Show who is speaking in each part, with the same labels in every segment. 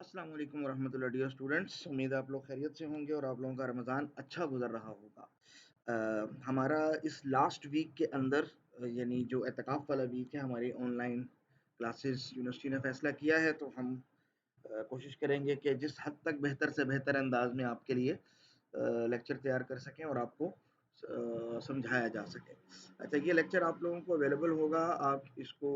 Speaker 1: अस्सलाम वालेकुम वरहमतुल्लाह dear students, उम्मीद है आप लोग खैरियत से होंगे और आप लोगों का रमज़ान अच्छा गुजर रहा होगा। हमारा इस लास्ट वीक के अंदर यानी जो एतकाफ़ वाला वीक है, हमारी ऑनलाइन क्लासेस यूनिवर्सिटी ने फ़ैसला किया है, तो हम कोशिश करेंगे कि जिस हद तक बेहतर से बेहतर अंदाज में आपके लिए लेक्चर तैयार कर सकें और आपको समझाया जा सके। अच्छा, ये लेक्चर आप लोगों को अवेलेबल होगा, आप इसको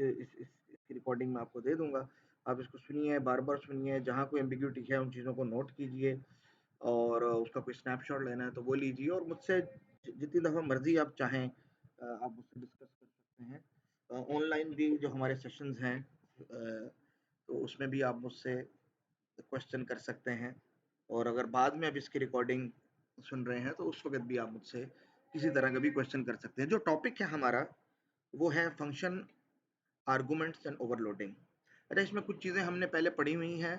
Speaker 1: इसकी रिकॉर्डिंग मैं आपको दे दूंगा। आप इसको सुनिए, बार बार सुनिए, जहाँ कोई एम्बिग्यूटी है उन चीज़ों को नोट कीजिए और उसका कोई स्नैपशॉट लेना है तो वो लीजिए और मुझसे जितनी दफ़ा मर्जी आप चाहें आप मुझसे डिस्कस कर सकते हैं। ऑनलाइन भी जो हमारे सेशंस हैं तो उसमें भी आप मुझसे क्वेश्चन कर सकते हैं और अगर बाद में आप इसकी रिकॉर्डिंग सुन रहे हैं तो उस वक्त भी आप मुझसे किसी तरह का भी क्वेश्चन कर सकते हैं। जो टॉपिक है हमारा वो है फंक्शन, आर्गुमेंट्स एंड ओवरलोडिंग। अच्छा, इसमें कुछ चीज़ें हमने पहले पढ़ी हुई हैं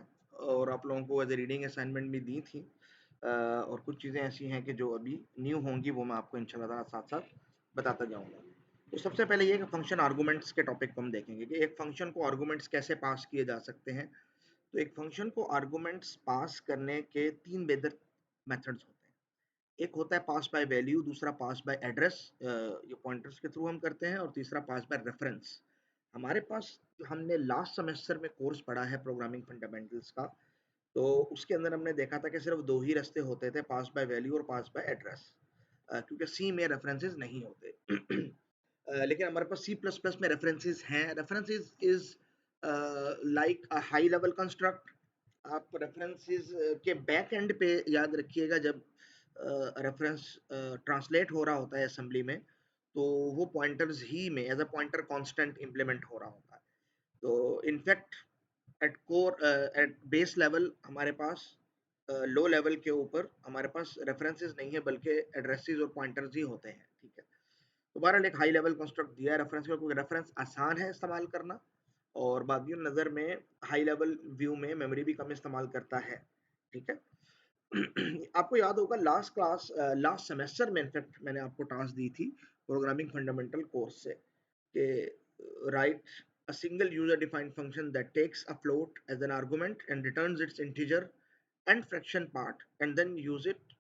Speaker 1: और आप लोगों को एज ए रीडिंग असाइनमेंट भी दी थी और कुछ चीज़ें ऐसी हैं कि जो अभी न्यू होंगी, वो मैं आपको इंशाल्लाह ताला साथ साथ बताता जाऊंगा। तो सबसे पहले ये कि फंक्शन आर्गुमेंट्स के टॉपिक को हम देखेंगे कि एक फंक्शन को आर्गुमेंट्स कैसे पास किए जा सकते हैं। तो एक फंक्शन को आर्गुमेंट्स पास करने के तीन बेहतर मेथड्स होते हैं। एक होता है पास बाय वैल्यू, दूसरा पास बाय एड्रेस, ये पॉइंटर्स के थ्रू हम करते हैं, और तीसरा पास बाय रेफरेंस। हमारे पास जो हमने लास्ट सेमेस्टर में कोर्स पढ़ा है प्रोग्रामिंग फंडामेंटल्स का, तो उसके अंदर हमने देखा था कि सिर्फ दो ही रास्ते होते थे, पास बाय वैल्यू और पास बाय एड्रेस, क्योंकि सी में रेफरेंसेस नहीं होते। लेकिन हमारे पास सी प्लस प्लस में रेफरेंसेस हैं। References is like a high level construct. आप रेफरेंसेस के बैक एंड पे याद रखिएगा, जब रेफरेंस ट्रांसलेट हो रहा होता है असेंबली में, तो वो पॉइंटर्स ही में as a pointer constant implement हो रहा होता है। तो in fact at core at base level हमारे पास लो लेवल के ऊपर हमारे पास रेफरेंसेस नहीं है, बल्कि एड्रेसेस और पॉइंटर्स ही होते हैं। ठीक है, तो बहरहाल एक हाई लेवल कंस्ट्रक्ट दिया है रेफरेंस का, क्योंकि रेफरेंस आसान है इस्तेमाल करना और बाकी नज़र में हाई लेवल व्यू में मेमोरी भी कम इस्तेमाल करता है। ठीक है। आपको याद होगा लास्ट सेमेस्टर में इनफैक्ट मैंने आपको टास्क दी थी प्रोग्रामिंग फंडामेंटल कोर्स से कि right a single user defined function that takes a float as an argument and returns its integer and fraction part and then use it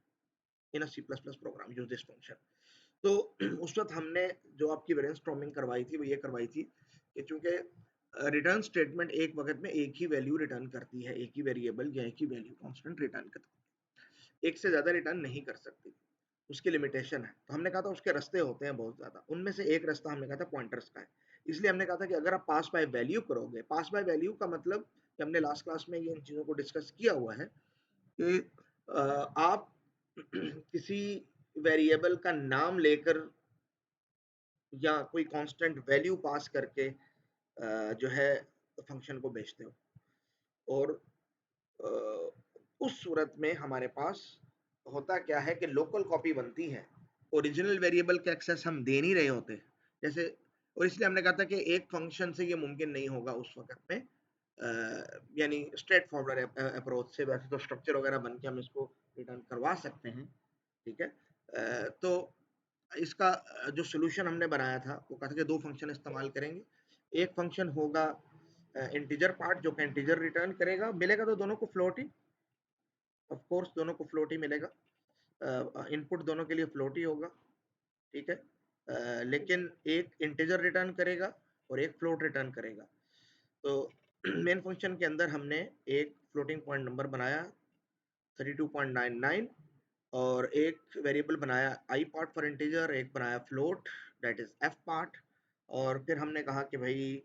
Speaker 1: in a C++ program, use this function। तो उस वक्त हमने जो आपकी brainstorming करवाई थी वो ये करवाई थी कि चूंकि रिटर्न स्टेटमेंट एक वक्त में एक ही वैल्यू रिटर्न करती है, एक ही वेरिएबल या एक ही वैल्यू कांस्टेंट रिटर्न करती है, एक से ज्यादा रिटर्न नहीं कर सकती, उसकी लिमिटेशन है। तो हमने कहा था उसके रास्ते होते हैं बहुत ज्यादा, उनमें से एक रास्ता हमने कहा था पॉइंटर्स का है। इसलिए हमने कहा था कि अगर आप पास बाय वैल्यू करोगे, पास बाय वैल्यू का मतलब कि हमने लास्ट क्लास में ये इन चीजों को डिस्कस किया हुआ है कि आप किसी वेरिएबल का नाम लेकर या कोई कांस्टेंट वैल्यू पास करके जो है फंक्शन को भेजते हो, और अ, उस सूरत में हमारे पास होता क्या है कि लोकल कॉपी बनती है, ओरिजिनल वेरिएबल का एक्सेस हम दे नहीं रहे होते जैसे। और इसलिए हमने कहा था कि एक फंक्शन से ये मुमकिन नहीं होगा उस वक्त में, यानी स्ट्रेट फॉरवर्ड अप्रोच से। वैसे तो स्ट्रक्चर वगैरह बन के हम इसको रिटर्न करवा सकते हैं। ठीक है। तो इसका जो सोल्यूशन हमने बनाया था वो कहा था कि दो फंक्शन इस्तेमाल करेंगे। एक फंक्शन होगा इंटीजर पार्ट, जो कि इंटीजर रिटर्न करेगा, मिलेगा तो दोनों को फ्लोट ही, ऑफ कोर्स दोनों को फ्लोट ही मिलेगा, इनपुट दोनों के लिए फ्लोट ही होगा। ठीक है। लेकिन एक इंटीजर रिटर्न करेगा और एक फ्लोट रिटर्न करेगा। तो मेन फंक्शन के अंदर हमने एक फ्लोटिंग पॉइंट नंबर बनाया 32.99 और एक वेरिएबल बनाया आई पार्ट फॉर इंटीजर, एक बनाया float that is F part. और फिर हमने कहा कि भाई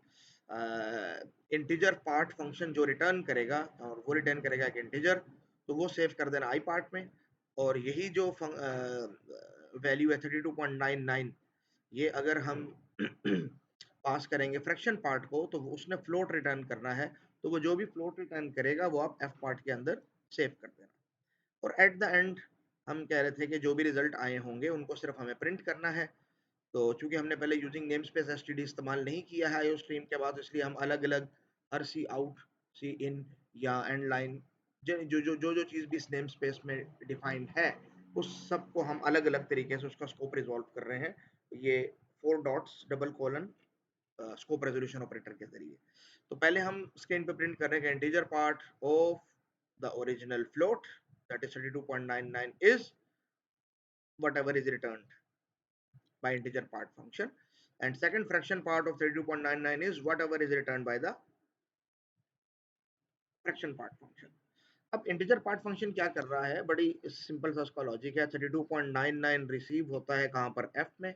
Speaker 1: इंटीजर पार्ट फंक्शन जो रिटर्न करेगा, और वो रिटर्न करेगा एक इंटीजर, तो वो सेव कर देना आई पार्ट में। और यही जो वैल्यू है 32.99, ये अगर हम पास करेंगे फ्रैक्शन पार्ट को तो उसने फ्लोट रिटर्न करना है, तो वो जो भी फ्लोट रिटर्न करेगा वो आप एफ पार्ट के अंदर सेव कर देना। और एट द एंड हम कह रहे थे कि जो भी रिजल्ट आए होंगे उनको सिर्फ हमें प्रिंट करना है। तो चूंकि हमने पहले यूजिंग नेम स्पेस एसटीडी इस्तेमाल नहीं किया है आईओ स्ट्रीम के बाद, इसलिए हम अलग अलग हर सी आउट, सी इन या एंड लाइन, जो जो जो जो जो चीज़ भी इस नेम स्पेस में डिफाइंड है, उस सब को हम अलग अलग तरीके से उसका स्कोप रिजॉल्व कर रहे हैं। ये 4 dots double colon scope resolution operator के जरिए। तो पहले हम स्क्रीन पे प्रिंट कर रहे हैं integer part of the original float that is 32.99 is whatever is returned by integer part function, and second fraction part of 32.99 is whatever is returned by the fraction part function. अब integer part function क्या कर रहा है, बड़ी simple सा उसका logic है। 32.99 receive होता है कहां पर, एफ में,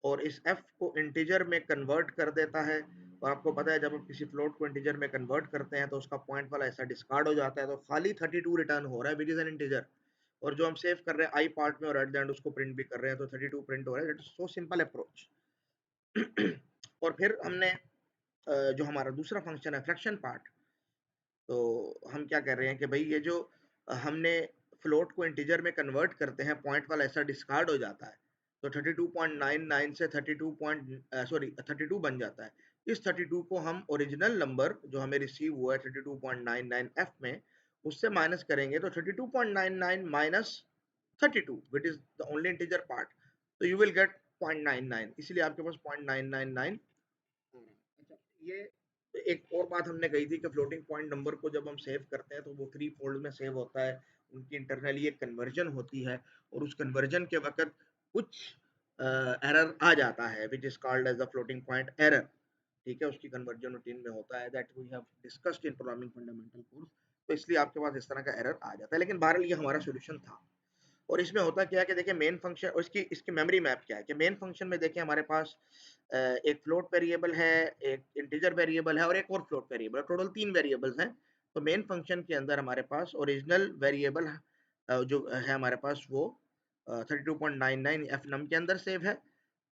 Speaker 1: और इस एफ को इंटीजर में कन्वर्ट कर देता है। और आपको पता है जब आप किसी फ्लोट को इंटीजर में कन्वर्ट करते हैं तो उसका पॉइंट वाला ऐसा डिस्कार्ड हो जाता है, तो खाली 32 रिटर्न हो रहा है विच इज एन इंटीजर। और जो हम सेव कर रहे हैं आई पार्ट में और एट द एंड उसको प्रिंट भी कर रहे हैं, तो 32 प्रिंट हो रहा है। It's so simple approach. और फिर हमने जो हमारा दूसरा फंक्शन है फ्रैक्शन पार्ट, तो हम क्या कर रहे हैं कि भाई ये जो हमने फ्लोट को इंटीजर में कन्वर्ट करते हैं, पॉइंट वाला ऐसा डिस्कार्ड हो जाता है, तो 32.99 से 32 बन जाता है। इस 32 को हम ओरिजिनल नंबर जो हमें रिसीव हुआ है 32.99 एफ में, उससे माइनस करेंगे, तो 32.99 minus 32 which is the only integer part, तो यू विल गेट 0.99, इसलिए आपके पास 0.999। अच्छा, ये एक और बात हमने कही थी कि फ्लोटिंग पॉइंट नंबर को जब हम सेव करते हैं तो वो 3 फोल्ड में सेव होता है, उनकी इंटरनली एक कन्वर्जन होती है, और उस कन्वर्जन के वक्त कुछ एरर आ जाता है which is called as the floating point error. ठीक है, उसकी कन्वर्जन रूटीन में होता है, that we have discussed in programming fundamental course. तो इसलिए आपके पास इस तरह का एरर आ जाता है, लेकिन बहरहाल ये हमारा सोल्यूशन था। और इसमें होता क्या है कि देखिए मेन फंक्शन और इसकी इसकी मेमोरी मैप क्या है कि मेन फंक्शन में देखिए हमारे पास एक फ्लोट वेरिएबल है, एक इंटीजर वेरिएबल है और एक और फ्लोट वेरिएबल, टोटल 3 वेरिएबल्स हैं। तो मेन फंक्शन के अंदर हमारे पास ओरिजिनल वेरिएबल जो है हमारे पास वो 32.99 एफ नम के अंदर सेव है,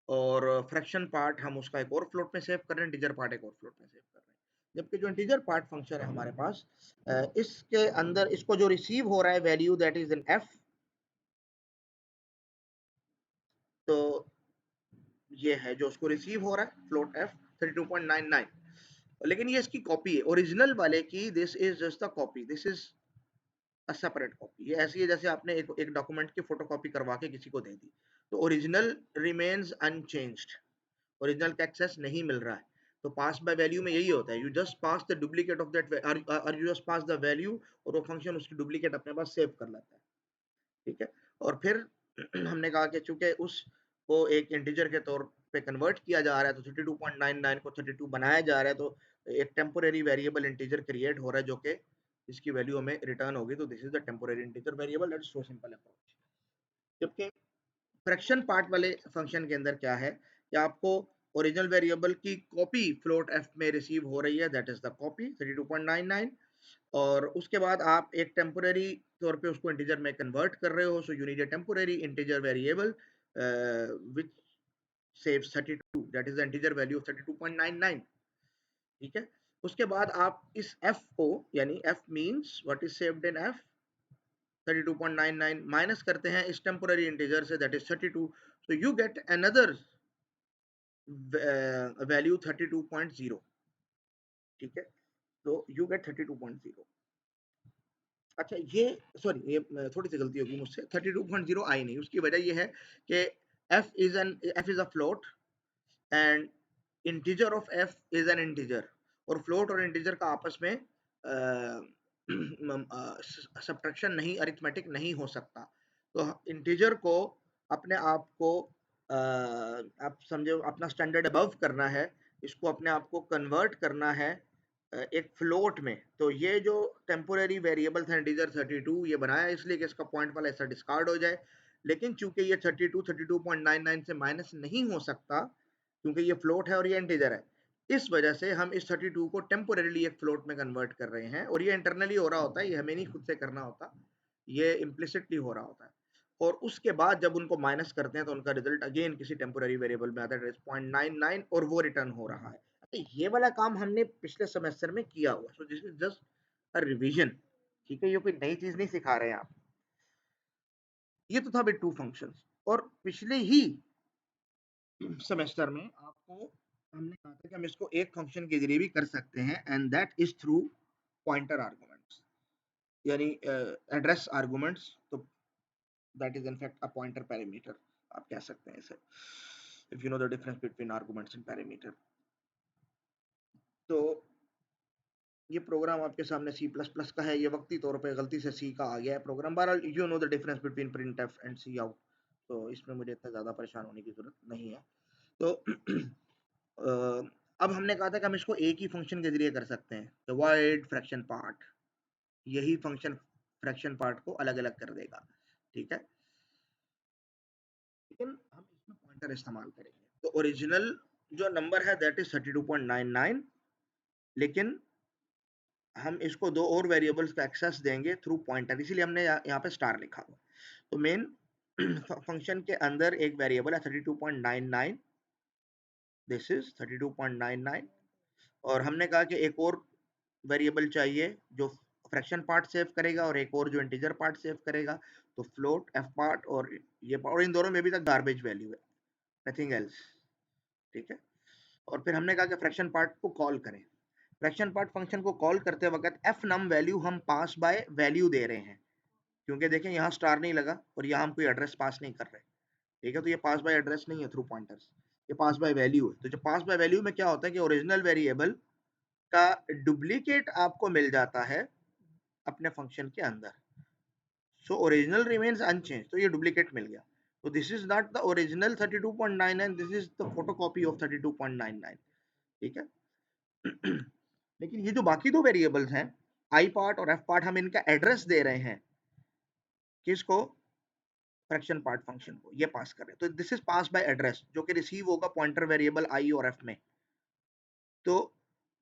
Speaker 1: और फ्रैक्शन पार्ट हम उसका एक और फ्लोट में सेव कर रहे हैं, इंटीजर पार्ट एक और फ्लोट में सेव कर रहे हैं। जबकि जो इंटीजर पार्ट फंक्शन है हमारे पास, इसके अंदर इसको जो रिसीव हो रहा है value that is in F, तो ये है जो उसको रिसीव हो रहा है फ्लोट एफ 32.99, लेकिन ये इसकी कॉपी है ओरिजिनल वाले की। This is just the copy, this is a separate copy. ये ऐसी है जैसे आपने एक डॉक्यूमेंट की फोटोकॉपी करवा के किसी को दे दी, तो ओरिजिनल रिमेन्स अनचेंज्ड, ओरिजिनल का एक्सेस नहीं मिल रहा है। तो पास बाय वैल्यू में यही होता है, you just pass the duplicate of that, और you just pass the value, और वो फंक्शन उसकी डुप्लीकेट अपने पास सेव कर लेता है। ठीक है, और फिर हमने कहा कि चूंकि उसको एक इंटीजर के तौर पे कन्वर्ट किया जा रहा है, तो 32.99 को 32 बनाया जा रहा है, तो एक टेम्पोरेरी वेरिएबल इंटीजर क्रिएट हो रहा है जो कि इसकी वैल्यू हमें रिटर्न होगी, तो this is the temporary integer variable, that's so simple approach. जबकि फ्रैक्शन पार्ट वाले फंक्शन के अंदर क्या है कि आपको ओरिजिनल वेरिएबल की कॉपी फ्लोट एफ में रिसीव हो रही है, दैट इज द कॉपी 32.99, और उसके बाद आप एक टेम्पोरेरी तौर पे उसको इंटीजर में कन्वर्ट कर रहे हो, so you need a temporary integer variable which saves 32, that is the integer value of 32.99। ठीक है, उसके बाद आप इस f को, यानी f means what is saved in f 32.99 minus करते हैं इस टेम्पोरेरी इंटीजर से, that is 32, so you get another value 32.0। ठीक है, तो you get 32.0। अच्छा, ये सॉरी, ये थोड़ी सी गलती होगी मुझसे, 32.0 आई नहीं, उसकी वजह ये है कि f is a float and integer of f is an integer, और फ्लोट और इंटीजर का आपस में सब्ट्रैक्शन नहीं, अरिथमेटिक नहीं हो सकता। तो इंटीजर को अपने आप को आप समझो अपना स्टैंडर्ड अबव करना है, इसको अपने आप को कन्वर्ट करना है एक फ्लोट में। तो ये जो टेम्पोरेरी वेरिएबल था इंटीजर 32, ये बनाया इसलिए कि इसका पॉइंट वाला ऐसा डिस्कार्ड हो जाए, लेकिन चूंकि ये 32.99 से माइनस नहीं हो सकता क्योंकि ये फ्लोट है और ये इंटीजर है, इस वजह से हम इस 32 को टेम्पोरेली एक फ्लोट में कन्वर्ट कर रहे हैं, और ये इंटरनली हो रहा होता है, ये हमें नहीं खुद से करना होता, ये इम्प्लिसिटली हो रहा होता है। और उसके बाद जब उनको माइनस करते हैं तो उनका रिजल्ट अगेन किसी टेम्पोरेरी वेरिएबल में आता है 0.99, और वो रिटर्न हो रहा है। तो ये वाला काम हमने पिछले सेमेस्टर में किया हुआ, so this is just a revision. ठीक है, ये कोई नई चीज नहीं सिखा रहे हैं आप। ये तो था बिट टू फंक्शंस, और पिछले ही सेमेस्टर में आपको हमने कहा था कि हम इसको एक फंक्शन के जरिए भी कर सकते हैं, and that is through pointer arguments, यानी एड्रेस आर्गुमेंट्स। तो that is in fact a pointer parameter, आप कह सकते हैं इसे, if you know the difference between arguments and parameter. तो ये प्रोग्राम आपके सामने सी प्लस प्लस का है, ये वक्ती तौर पे गलती से सी का आ गया है प्रोग्राम। बहरहाल you know the difference between printf and cout, तो इसमें मुझे इतना ज़्यादा परेशान होने की ज़रूरत नहीं है। तो अब हमने कहा था कि हम इसको एक ही फंक्शन के ज़रिए कर सकते हैं, डिवाइड फ्रैक्शन पार्ट, यही फंक्शन फ्रैक्शन पार्ट को अलग-अलग कर देगा, ठीक है? लेकिन हम इसमें पॉइंटर इस्तेमाल करेंगे। तो ओरिजिनल जो नंबर है दैट इज़ 32.99, लेकिन हम इसको दो और वेरिएबल्स का एक्सेस देंगे थ्रू पॉइंटर, इसीलिए हमने यहाँ पे स्टार लिखा हुआ। तो मेन फंक्शन के अंदर एक वेरिएबल है 32.99, दिस इज 32.99, और हमने कहा कि एक और वेरिएबल चाहिए जो फ्रैक्शन पार्ट सेव करेगा और एक और जो इंटीजर पार्ट सेव करेगा, तो फ्लोट एफ पार्ट और ये पार्ट, और इन दोनों में भी तक गार्बेज वैल्यू है, नथिंग एल्स, ठीक है? और फिर हमने कहा कि फ्रैक्शन पार्ट को कॉल करें। फ्रैक्शन पार्ट फंक्शन को कॉल करते वक्त एफ नम वैल्यू हम पास बाय वैल्यू दे रहे हैं, क्योंकि देखें यहाँ स्टार नहीं लगा और यहाँ हम कोई एड्रेस पास नहीं कर रहे, ठीक है? तो ये पास बाय एड्रेस नहीं है थ्रू पॉइंटर्स, ये पास बाय वैल्यू है। तो जो पास बाय वैल्यू में क्या होता है कि ओरिजिनल वेरिएबल का डुप्लीकेट आपको मिल जाता है अपने फंक्शन के अंदर, सो ओरिजिनल रिमेन्स अनचेंज, तो ये डुप्लीकेट मिल गया। तो this is not the original 32.99, this is the photocopy of 32.99, ठीक है? लेकिन ये जो बाकी दो वेरिएबल्स हैं आई पार्ट और एफ पार्ट, हम इनका एड्रेस दे रहे हैं किसको? फ्रैक्शन पार्ट फंक्शन को, ये पास कर रहे हैं। तो this is pass by address जो कि रिसीव होगा पॉइंटर वेरिएबल आई और एफ में। तो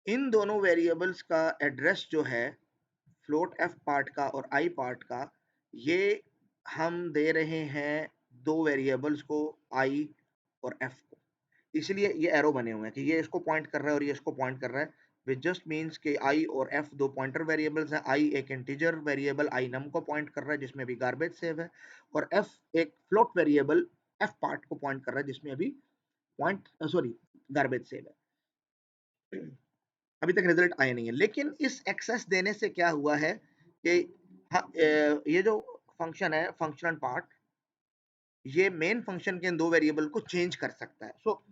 Speaker 1: इन दोनों वेरिएबल्स का एड्रेस जो है फ्लोट एफ पार्ट का और आई पार्ट का, ये हम दे रहे हैं दो वेरिएबल्स को, आई और एफ को, इसलिए ये एरो बने हुए हैं कि ये इसको पॉइंट कर रहा है और ये इसको पॉइंट कर रहा है, विच जस्ट मीन्स कि आई और एफ दो पॉइंटर वेरिएबल्स हैं। आई एक इंटीजर वेरिएबल आई नम को पॉइंट कर रहा है जिसमें अभी गार्बेज सेव है, और एफ एक फ्लोट वेरिएबल एफ पार्ट को पॉइंट कर रहा है जिसमें अभी पॉइंट सॉरी गार्बेज सेव है। अभी तक रिजल्ट आए नहीं है, लेकिन इस एक्सेस देने से क्या हुआ है कि ये जो फंक्शन है फंक्शनल पार्ट, ये मेन फंक्शन के इन दो वेरिएबल को चेंज कर सकता है। सो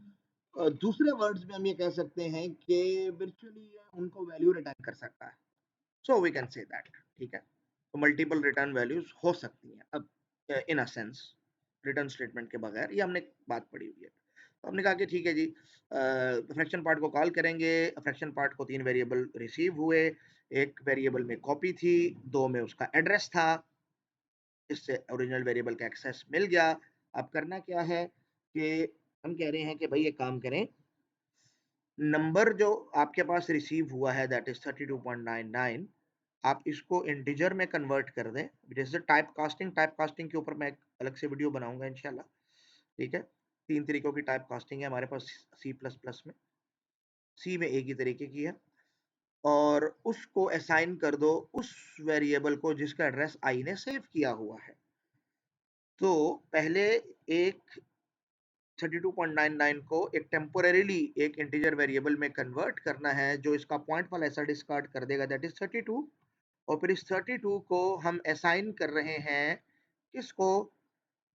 Speaker 1: दूसरे वर्ड्स में हम ये कह सकते हैं कि वर्चुअली उनको वैल्यू रिटर्न कर सकता है, so we can say that, ठीक है? तो मल्टीपल रिटर्न वैल्यूज हो सकती हैं अब इन अ सेंस रिटर्न स्टेटमेंट के बगैर, ये हमने बात पढ़ी हुई है। तो हमने कहा कि ठीक है जी, फ्रैक्शन पार्ट को कॉल करेंगे। फ्रैक्शन पार्ट को तीन वेरिएबल रिसीव हुए, एक वेरिएबल में कॉपी थी, दो में उसका एड्रेस था, इससे ओरिजिनल वेरिएबल का एक्सेस मिल गया। अब करना क्या है कि हम कह रहे हैं कि भाई एक काम करें, नंबर जो आपके पास रिसीव हुआ है दैट इज 32.99, आप इसको इंटीजर में कन्वर्ट कर दें। जैसे टाइप कास्टिंग के ऊपर मैं एक अलग से वीडियो बनाऊंगा इंशाल्लाह, ठीक है? तीन तरीकों की टाइप कास्टिंग है हमारे पास सी प्लस प्लस में, सी में एक ही तरीके की है, और उसको असाइन कर दो उस वेरिएबल को जिसका एड्रेस आई ने सेव किया हुआ है। तो पहले एक 32.99 को एक टेम्पोरेरीली एक इंटीजर वेरिएबल में कन्वर्ट करना है जो इसका पॉइंट वाला ऐसा डिस्कार्ड कर देगा दैट इज 32, और फिर इस 32 को हम असाइन कर रहे हैं किसको?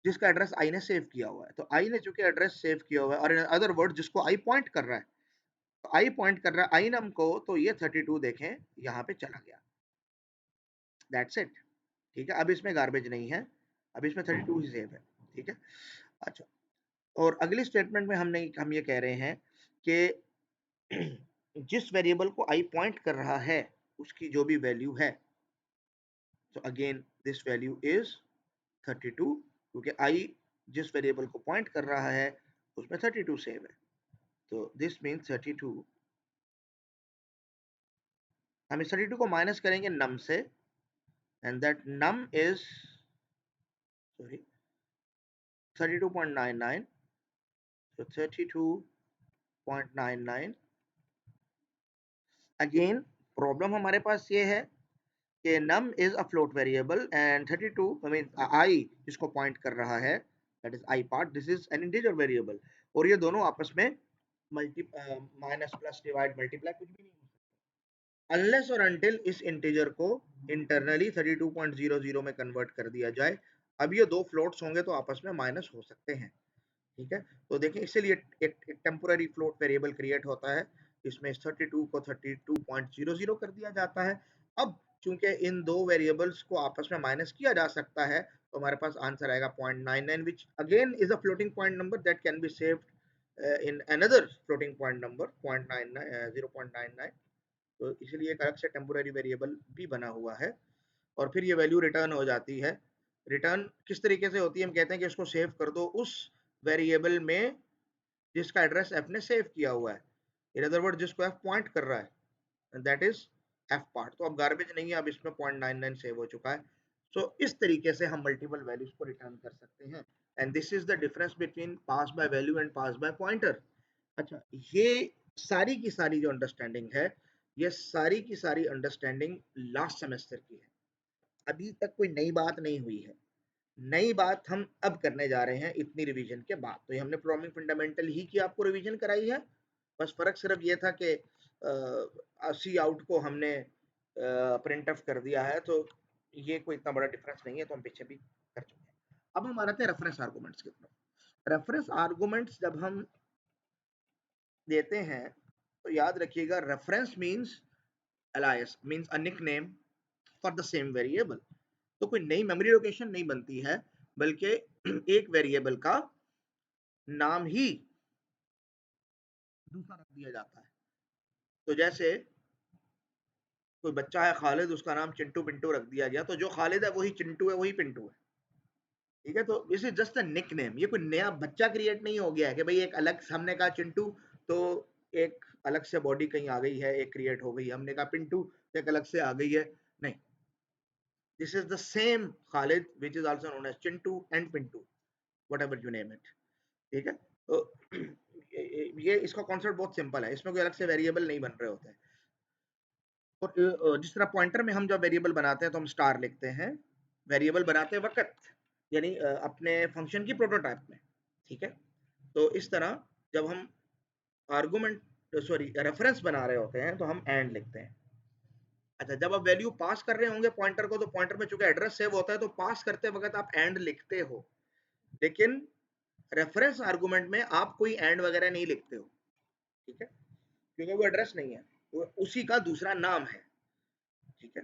Speaker 1: जिसका एड्रेस आई ने सेव किया हुआ है। तो आई ने चूंकि एड्रेस सेव किया हुआ है, और इन अदर वर्ड जिसको आई पॉइंट कर रहा है, तो आई पॉइंट कर रहा है आई नम को, तो ये 32 देखें यहाँ पे चला गया, दैट्स इट, ठीक है? अब इसमें गार्बेज नहीं है, अब इसमें 32 ही सेव है, ठीक है? अच्छा, और अगली स्टेटमेंट में हम ये कह रहे हैं कि जिस वेरिएबल को आई पॉइंट कर रहा है उसकी जो भी वैल्यू है, तो अगेन दिस वैल्यू इज 32, क्योंकि आई जिस वेरिएबल को पॉइंट कर रहा है उसमें 32 सेव है, तो दिस मीन्स 32, हम इस 32 को माइनस करेंगे नम से, and that num is sorry 32.99, so 32.99। Again problem हमारे पास ये है कि num is a float variable and 32 I mean I जिसको पॉइंट कर रहा है that is I part, this is an integer variable, और ये दोनों आपस में multi minus plus divide multiply कुछ भी नहीं हो सकता अनलेस और अनटिल इस इंटीजर को इंटरनली 32.00 में कन्वर्ट कर दिया जाए। अब ये दो फ्लोट्स होंगे तो आपस में माइनस हो सकते हैं, ठीक है? तो देखिए इसीलिए एक टेम्पोररी फ्लोट वेरिएबल क्रिएट होता है इसमें 32 को 32.00 कर दिया जाता है। अब चूंकि इन दो वेरिएबल्स को आपस में माइनस किया जा सकता है तो हमारे पास आंसर आएगा 0.99 which again is a floating point number that can be saved in another floating point number 0.99 तो इसलिए एक अलग से टेम्पोररी वेरिएबल भी बना हुआ है और फिर ये वैल्यू रिटर्न हो जाती है। रिटर्न किस तरीके से होती है, हम कहते हैं कि इसको सेव कर दो उस वेरिएबल में जिसका एड्रेस एफ ने सेव किया हुआ है, इन अदर वर्ड जिसको एफ पॉइंट कर रहा है, दैट इज एफ पार्ट। तो अब गार्बेज नहीं है, अब इसमें 0.99 सेव हो चुका है। सो इस तरीके से हम मल्टीपल वैल्यूज को रिटर्न कर सकते हैं and this is the difference between pass by value and pass by pointer. अच्छा, ये सारी की सारी जो अंडरस्टैंडिंग है, ये सारी की सारी अंडरस्टैंडिंग लास्ट सेमेस्टर की है, अभी तक कोई नई बात नहीं हुई है। नई बात हम अब करने जा रहे हैं इतनी रिवीजन के बाद। तो ये हमने प्रोग्रामिंग फंडामेंटल ही की आपको रिवीजन कराई है, बस फर्क सिर्फ ये था कि सी आउट को हमने प्रिंट ऑफ कर दिया है, तो ये कोई इतना बड़ा डिफरेंस नहीं है, तो हम पीछे भी कर चुके हैं। अब हम आते हैं रेफरेंस आर्गूमेंट्स की तरफ। रेफरेंस आर्गूमेंट्स जब हम देते हैं तो याद रखिएगा, reference means अलायस means a nickname for the same variable. तो कोई नई मेमोरी लोकेशन नहीं बनती है, बल्कि एक वेरिएबल का नाम ही दूसरा रख दिया जाता है। तो जैसे कोई बच्चा है खालिद, उसका नाम चिंटू पिंटू रख दिया गया, तो जो खालिद है वही चिंटू है, वही पिंटू है। ठीक है, तो this is just a nickname. ये कोई नया बच्चा क्रिएट नहीं हो गया है कि भाई एक अलग, हमने कहा चिंटू तो एक अलग से बॉडी कहीं आ गई है, एक क्रिएट हो गई, हमने कहा पिंटू तो एक अलग से आ गई है, नहीं। This is the same Khalid which is also known as Chintu and Pintu, whatever you name it. ठीक है, तो ये इसका कॉन्सेप्ट बहुत सिंपल है, इसमें कोई अलग से वेरिएबल नहीं बन रहे होते हैं। और जिस तरह पॉइंटर में हम जब वेरिएबल बनाते हैं तो हम स्टार लिखते हैं वेरिएबल बनाते वक्त, यानी अपने फंक्शन की प्रोटोटाइप में। ठीक है, तो इस तरह जब हम आर्गुमेंट सॉरी रेफरेंस बना रहे होते हैं तो हम एंड लिखते हैं। अच्छा, जब आप वैल्यू पास कर रहे होंगे पॉइंटर को, तो पॉइंटर में चूंकि एड्रेस सेव होता है तो पास करते वक्त आप एंड लिखते हो, लेकिन रेफरेंस आर्गुमेंट में आप कोई एंड वगैरह नहीं लिखते हो। ठीक है, क्योंकि वो एड्रेस नहीं है, वो उसी का दूसरा नाम है। ठीक है,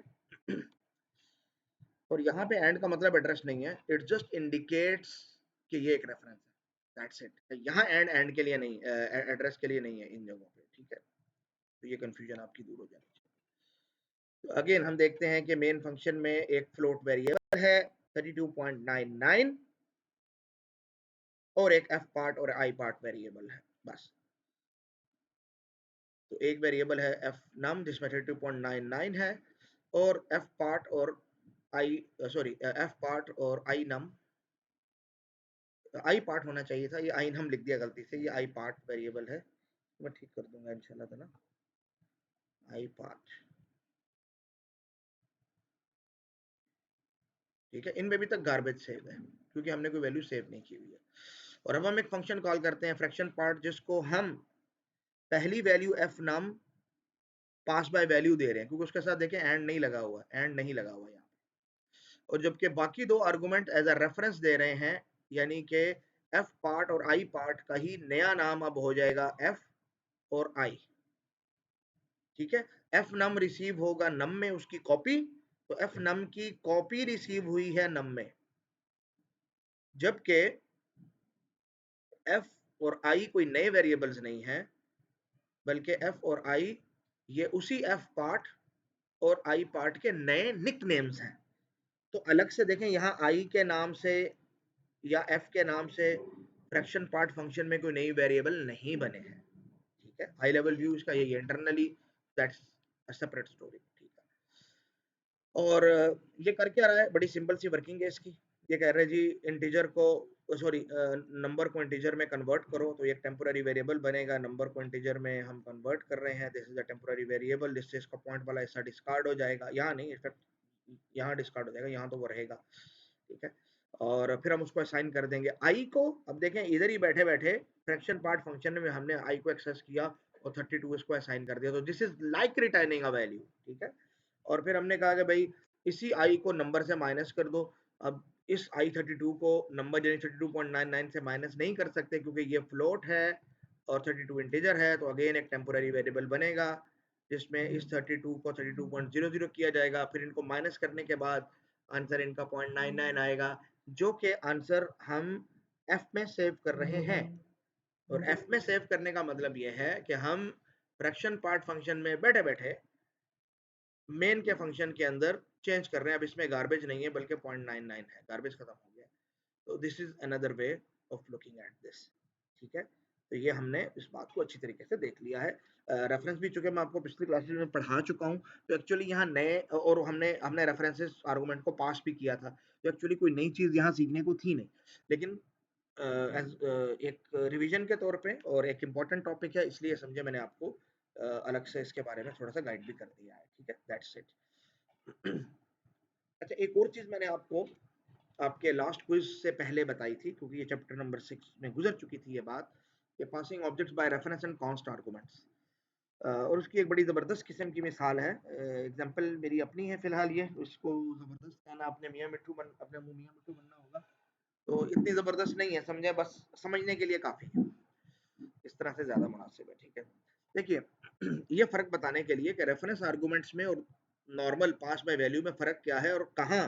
Speaker 1: और यहाँ पे एंड का मतलब एड्रेस नहीं है, इट जस्ट इंडिकेट्स कि ये एक रेफरेंस है, दैट्स इट। यहाँ एंड एंड के लिए नहीं, एड्रेस के लिए नहीं है इन जगहों पे। ठीक है, तो ये कंफ्यूजन आपकी दूर हो जानी चाहिए। तो अगेन हम देखते हैं कि मेन फंक्शन में एक फ्लोट वेरिएबल है 32.99 और एक एफ पार्ट और आई पार्ट वेरिएबल है, बस। तो एक वेरिएबल है एफ नम जिसमें 32.99 है, और एफ पार्ट और आई सॉरी एफ पार्ट और आई नम, आई पार्ट होना चाहिए था, ये आई नम लिख दिया गलती से, ये आई पार्ट वेरिएबल है, मैं ठीक कर दूंगा इंशाल्लाह ताला। आई पार्ट, ठीक है, इनमें भी तक गार्बेज सेव है क्योंकि हमने कोई वैल्यू सेव नहीं की हुई है। और अब हम एक फंक्शन कॉल करते हैं फ्रैक्शन पार्ट, जिसको हम पहली value F num pass by value दे रहे हैं, क्योंकि उसके साथ देखें एंड नहीं लगा हुआ, एंड नहीं लगा हुआ यहाँ, और जबकि बाकी दो आर्गुमेंट एज अ रेफरेंस दे रहे हैं, यानी कि एफ पार्ट और आई पार्ट का ही नया नाम अब हो जाएगा एफ और आई। ठीक है, एफ नम रिसीव होगा नम में उसकी कॉपी, तो एफ नम की कॉपी रिसीव हुई है नम में, जबकि एफ और आई कोई नए वेरिएबल्स नहीं है, बल्कि एफ और आई ये उसी एफ पार्ट और आई पार्ट के नए निकनेम्स हैं। तो अलग से देखें, यहाँ आई के नाम से या एफ के नाम से फ्रैक्शन पार्ट फंक्शन में कोई नई वेरिएबल नहीं बने हैं। ठीक है, हाई लेवल व्यू इसका यही है, internally that's a separate story. ठीक है, और ये कर क्या रहा है, बड़ी सिंपल सी वर्किंग है इसकी। ये कह रहे हैं जी इंटीजर को सॉरी नंबर को इंटीजर में कन्वर्ट करो, तो एक टेम्पोररी वेरिएबल बनेगा, नंबर को इंटीजर में हम कन्वर्ट कर रहे हैं, this is a temporary variable, जिससे इसका पॉइंट वाला हिस्सा डिस्कार्ड हो जाएगा, यहाँ नहीं, इफेक्ट यहाँ डिस्कार्ड हो जाएगा, यहाँ तो वो रहेगा। ठीक है, और फिर हम उसको असाइन कर देंगे आई को। अब देखें, इधर ही बैठे बैठे फ्रैक्शन पार्ट फंक्शन में हमने आई को एक्सेस किया और 32 इसको असाइन कर दिया, तो this is like returning a value. ठीक है, और फिर हमने कहा कि भाई इसी आई को नंबर से माइनस कर दो। अब इस आई 32 को नंबर यानी 32.99 से माइनस नहीं कर सकते क्योंकि ये फ्लोट है और 32 इंटीजर है, तो अगेन एक टेम्पोररी वेरिएबल बनेगा जिसमें इस 32 को 32.00 किया जाएगा, फिर इनको माइनस करने के बाद आंसर इनका 0.99 आएगा, जो कि आंसर हम एफ में सेव कर रहे हैं। और एफ में सेव करने का मतलब ये है कि हम फ्रैक्शन पार्ट फंक्शन में बैठे बैठे मेन के फंक्शन के अंदर चेंज कर रहे हैं। अब इसमें गार्बेज नहीं है बल्कि 0.99 है, गार्बेज खत्म हो गया। तो this is another way of looking at this. ठीक है, तो ये हमने इस बात को अच्छी तरीके से देख लिया है। रेफरेंस भी चूंकि मैं आपको पिछली क्लासेस में पढ़ा चुका हूँ, तो एक्चुअली यहाँ नए और हमने हमने रेफरेंसेस आर्गुमेंट को पास भी किया था, तो एक्चुअली कोई नई चीज़ यहाँ सीखने को थी नहीं, लेकिन एक रिवीजन के तौर पे और एक इम्पॉर्टेंट टॉपिक है, इसलिए समझे मैंने आपको अलग से इसके बारे में थोड़ा सा गाइड भी कर दिया है। ठीक है, दैट्स इट। अच्छा, एक और चीज़ मैंने आपको आपके लास्ट क्विज से पहले बताई थी, क्योंकि ये चैप्टर नंबर 6 में गुजर चुकी थी ये बात, कि passing objects by reference and const arguments. और उसकी एक बड़ी ज़बरदस्त किस्म की मिसाल है, एग्जांपल मेरी अपनी है फिलहाल, ये उसको ज़बरदस्त कहना अपने मियाँ मिट्ठू अपने मुँह मियाँ मिट्ठू बनना होगा, तो इतनी ज़बरदस्त नहीं है, समझे, बस समझने के लिए काफ़ी है, इस तरह से ज़्यादा मुनासिब है। ठीक है, देखिए ये फ़र्क बताने के लिए कि रेफरेंस आर्गुमेंट्स में और नॉर्मल पास बाय वैल्यू में फ़र्क क्या है, और कहाँ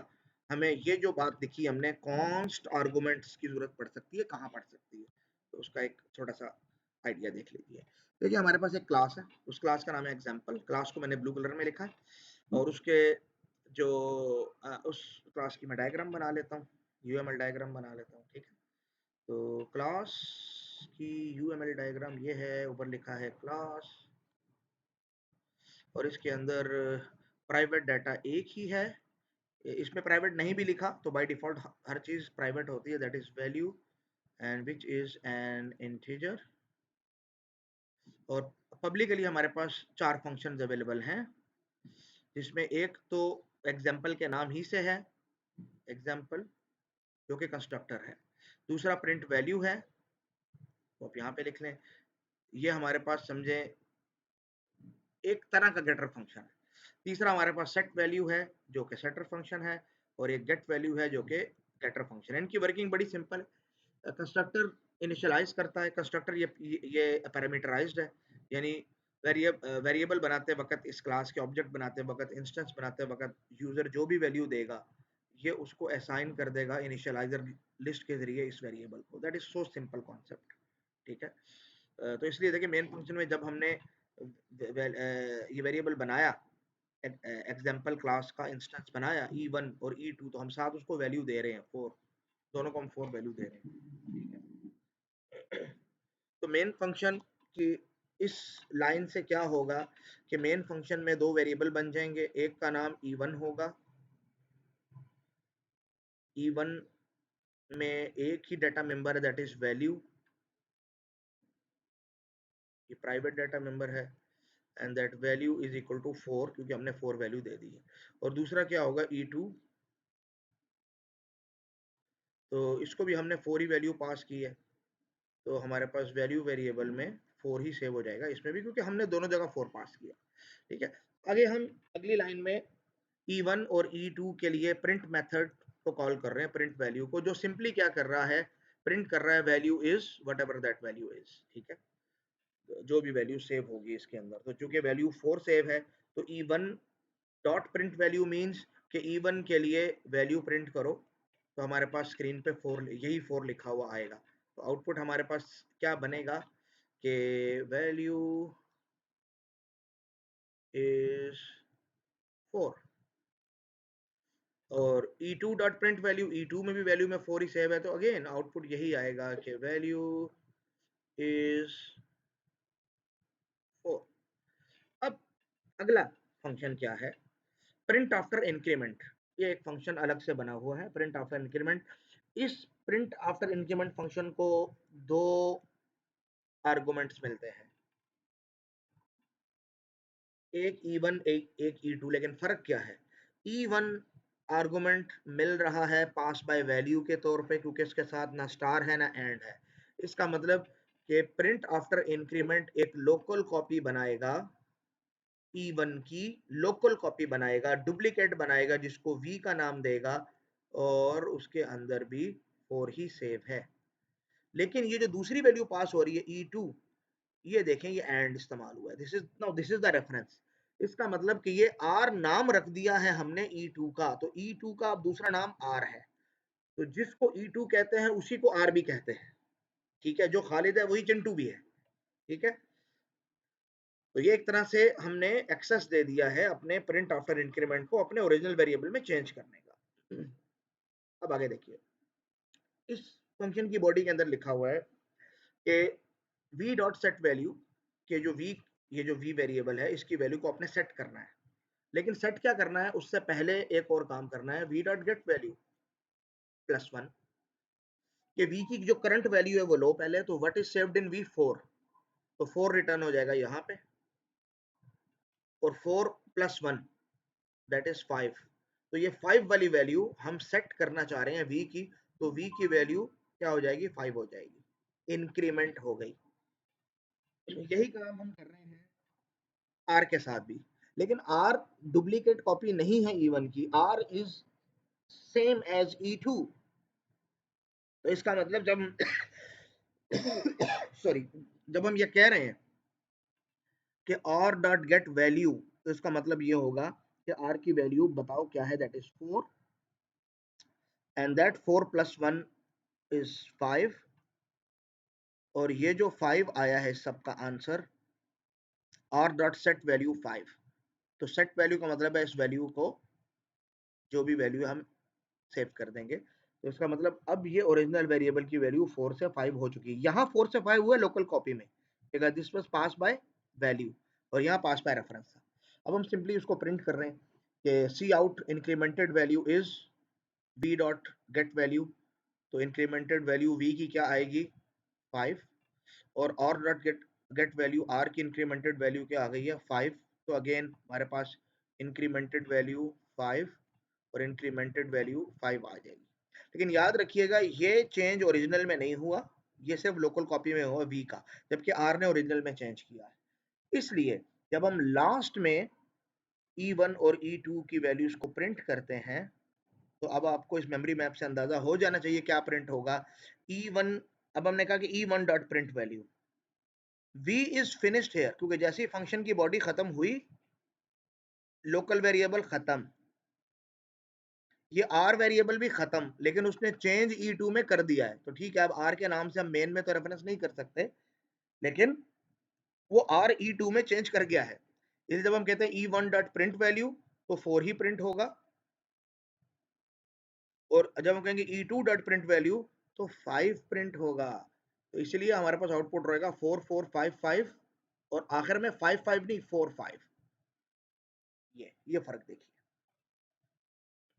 Speaker 1: हमें ये जो बात दिखी हमने कॉन्स्ट आर्गुमेंट्स की ज़रूरत पड़ सकती है, कहाँ पड़ सकती है, तो उसका एक छोटा सा आइडिया देख लीजिए। देखिए हमारे पास एक क्लास है, उस क्लास का नाम है एग्जाम्पल। क्लास को मैंने ब्लू कलर में लिखा है, और उसके जो उस क्लास की मैं डायग्राम बना लेता हूँ, यूएमएल डायग्राम बना लेता हूँ। ठीक है, तो क्लास की यूएमएल डायग्राम ये है, ऊपर लिखा है क्लास, और इसके अंदर प्राइवेट डाटा एक ही है, इसमें प्राइवेट नहीं भी लिखा तो बाय डिफॉल्ट हर चीज प्राइवेट होती है, that is value and which is an integer. और पब्लिकली हमारे पास 4 फंक्शंस अवेलेबल हैं, जिसमें एक तो एग्जाम्पल के नाम ही से है, एग्जाम्पल, जो कि कंस्ट्रक्टर है। दूसरा प्रिंट वैल्यू है, तो आप यहाँ पे लिख लें, ये हमारे पास समझे एक तरह का गेटर फंक्शन है। तीसरा हमारे पास सेट वैल्यू है, जो कि सेटर फंक्शन है, और एक गेट वैल्यू है, जो कि गेटर फंक्शन है। इनकी वर्किंग बड़ी सिंपल है। कंस्ट्रक्टर इनिशियलाइज करता है, कंस्ट्रक्टर ये पैरामीटराइज्ड है, यानी वेरिएबल बनाते वक्त, इस क्लास के ऑब्जेक्ट बनाते वक्त, इंस्टेंस बनाते वक्त यूजर जो भी वैल्यू देगा ये उसको असाइन कर देगा इनिशियलाइजर लिस्ट के जरिए इस वेरिएबल को। That is so simple concept. ठीक है, तो इसलिए देखिए मेन फंक्शन में जब हमने ये वेरिएबल बनाया, एग्जाम्पल क्लास का इंस्टेंस बनाया E1 और E2, तो हम साथ उसको वैल्यू दे रहे हैं 4, दोनों को हम 4 वैल्यू दे रहे हैं। ठीक है, तो मेन फंक्शन की इस लाइन से क्या होगा कि मेन फंक्शन में 2 वेरिएबल बन जाएंगे, एक का नाम E1 होगा, E1 में एक ही डाटा मेंबर है, दैट इज वैल्यू, ये प्राइवेट डाटा मेंबर है, and that value is equal to 4, क्योंकि हमने 4 वैल्यू दे दी है। और दूसरा क्या होगा E2, तो इसको भी हमने 4 ही वैल्यू पास की है, तो हमारे पास वैल्यू वेरिएबल में 4 ही सेव हो जाएगा इसमें भी, क्योंकि हमने दोनों जगह 4 पास किया। ठीक है, आगे हम अगली लाइन में E1 और E2 के लिए प्रिंट मेथड को कॉल कर रहे हैं, प्रिंट वैल्यू को, जो सिंपली क्या कर रहा है, प्रिंट कर रहा है value is what ever that value is. ठीक है, जो भी वैल्यू सेव होगी इसके अंदर, तो चूंकि वैल्यू 4 सेव है, तो E1 dot print value means कि E1 के लिए वैल्यू प्रिंट करो, तो हमारे पास स्क्रीन पे 4, यही 4 लिखा हुआ आएगा। तो आउटपुट हमारे पास क्या बनेगा कि वैल्यू इज 4, और E2 dot print value, E2 में भी वैल्यू में 4 ही सेव है, तो अगेन आउटपुट यही आएगा कि वैल्यू इज 4। अब अगला फंक्शन क्या है, प्रिंट आफ्टर इंक्रीमेंट। ये एक फंक्शन अलग से बना हुआ है, प्रिंट आफ्टर इंक्रीमेंट। इस प्रिंट आफ्टर इंक्रीमेंट फंक्शन को 2 आर्गुमेंट्स मिलते हैं, एक E1 एक E2, लेकिन फर्क क्या है, E1 आर्गुमेंट मिल रहा है पास बाय वैल्यू के तौर पे, क्योंकि इसके साथ ना स्टार है ना एंड है। इसका मतलब कि प्रिंट आफ्टर इंक्रीमेंट एक लोकल कॉपी बनाएगा, E1 की लोकल कॉपी बनाएगा, डुप्लीकेट बनाएगा, जिसको V का नाम देगा, और उसके अंदर भी 4 ही सेव है। लेकिन ये जो दूसरी वैल्यू पास हो रही है E2, ये देखें ये एंड इस्तेमाल हुआ है, दिस इज द रेफरेंस। इसका मतलब कि ये आर नाम रख दिया है हमने E2 का, तो E2 का अब दूसरा नाम आर है, तो जिसको E2 कहते हैं उसी को आर भी कहते हैं। ठीक है, जो खालिद है वही चिंटू भी है। ठीक है, तो ये एक तरह से हमने एक्सेस दे दिया है अपने प्रिंट आफ्टर इंक्रीमेंट को अपने ओरिजिनल वेरिएबल में चेंज करने का। अब आगे देखिए, इस फंक्शन की बॉडी के अंदर लिखा हुआ है कि v डॉट सेट वैल्यू के जो v, ये जो v वेरिएबल है इसकी वैल्यू को आपने सेट करना है। लेकिन सेट क्या करना है, उससे पहले एक और काम करना है, v डॉट गेट वैल्यू +1 कि v की जो करंट वैल्यू है वो लो पहले, तो what is saved in v4, तो 4 रिटर्न हो जाएगा यहाँ पे, और 4 + 1 दैट इज 5। तो ये 5 वाली वैल्यू हम सेट करना चाह रहे हैं v की, तो v की वैल्यू क्या हो जाएगी, 5 हो जाएगी, इंक्रीमेंट हो गई। यही काम हम कर रहे हैं आर के साथ भी, लेकिन आर डुप्लीकेट कॉपी नहीं है E1 की, are is same as E2। तो इसका मतलब जब सॉरी, जब हम ये कह रहे हैं कि आर डॉट गेट वैल्यू, तो इसका मतलब ये होगा कि आर की वैल्यू बताओ क्या है, that is 4, and that 4 + 1 is 5, और ये जो 5 आया है सबका answer, R dot set value 5। तो सेट वैल्यू का मतलब है इस वैल्यू को, जो भी वैल्यू हम सेव कर देंगे, तो इसका मतलब अब ये ओरिजिनल वेरिएबल की वैल्यू 4 से 5 हो चुकी है। यहाँ 4 से 5 हुआ लोकल कॉपी में, this was pass by value, और यहाँ पास बाय रेफरेंस था। अब हम सिंपली उसको प्रिंट कर रहे हैं कि C out incremented value is v dot get value, तो इंक्रीमेंटेड वैल्यू v की क्या आएगी, 5, और r dot get value r की इंक्रीमेंटेड वैल्यू क्या आ गई है, 5। तो अगेन हमारे पास इंक्रीमेंटेड वैल्यू 5 और इंक्रीमेंटेड वैल्यू 5 आ जाएगी। लेकिन याद रखिएगा ये चेंज ओरिजिनल में नहीं हुआ, ये सिर्फ लोकल कॉपी में हुआ v का, जबकि r ने ओरिजिनल में चेंज किया है। इसलिए जब हम लास्ट में E1 और E2 की वैल्यूज को प्रिंट करते हैं, तो अब आपको इस मेमोरी मैप से अंदाजा हो जाना चाहिए क्या प्रिंट होगा। E1, अब हमने कहा कि E1 dot print value, v is finished here, क्योंकि जैसे ही फंक्शन की बॉडी खत्म हुई लोकल वेरिएबल खत्म, ये r वेरिएबल भी खत्म, लेकिन उसने चेंज E2 में कर दिया है। तो ठीक है, अब r के नाम से हम मेन में तो रेफरेंस नहीं कर सकते, लेकिन वो r E2 में चेंज कर गया है। इसलिए जब हम कहते हैं E1 डॉट प्रिंट वैल्यू, तो 4 ही प्रिंट होगा, और जब हम कहेंगे E2 डॉट प्रिंट वैल्यू, तो 5 प्रिंट होगा। तो इसलिए हमारे पास आउटपुट रहेगा 4 4 5 5, और आखिर में 5 5 नहीं 4 5। ये फर्क देखिए।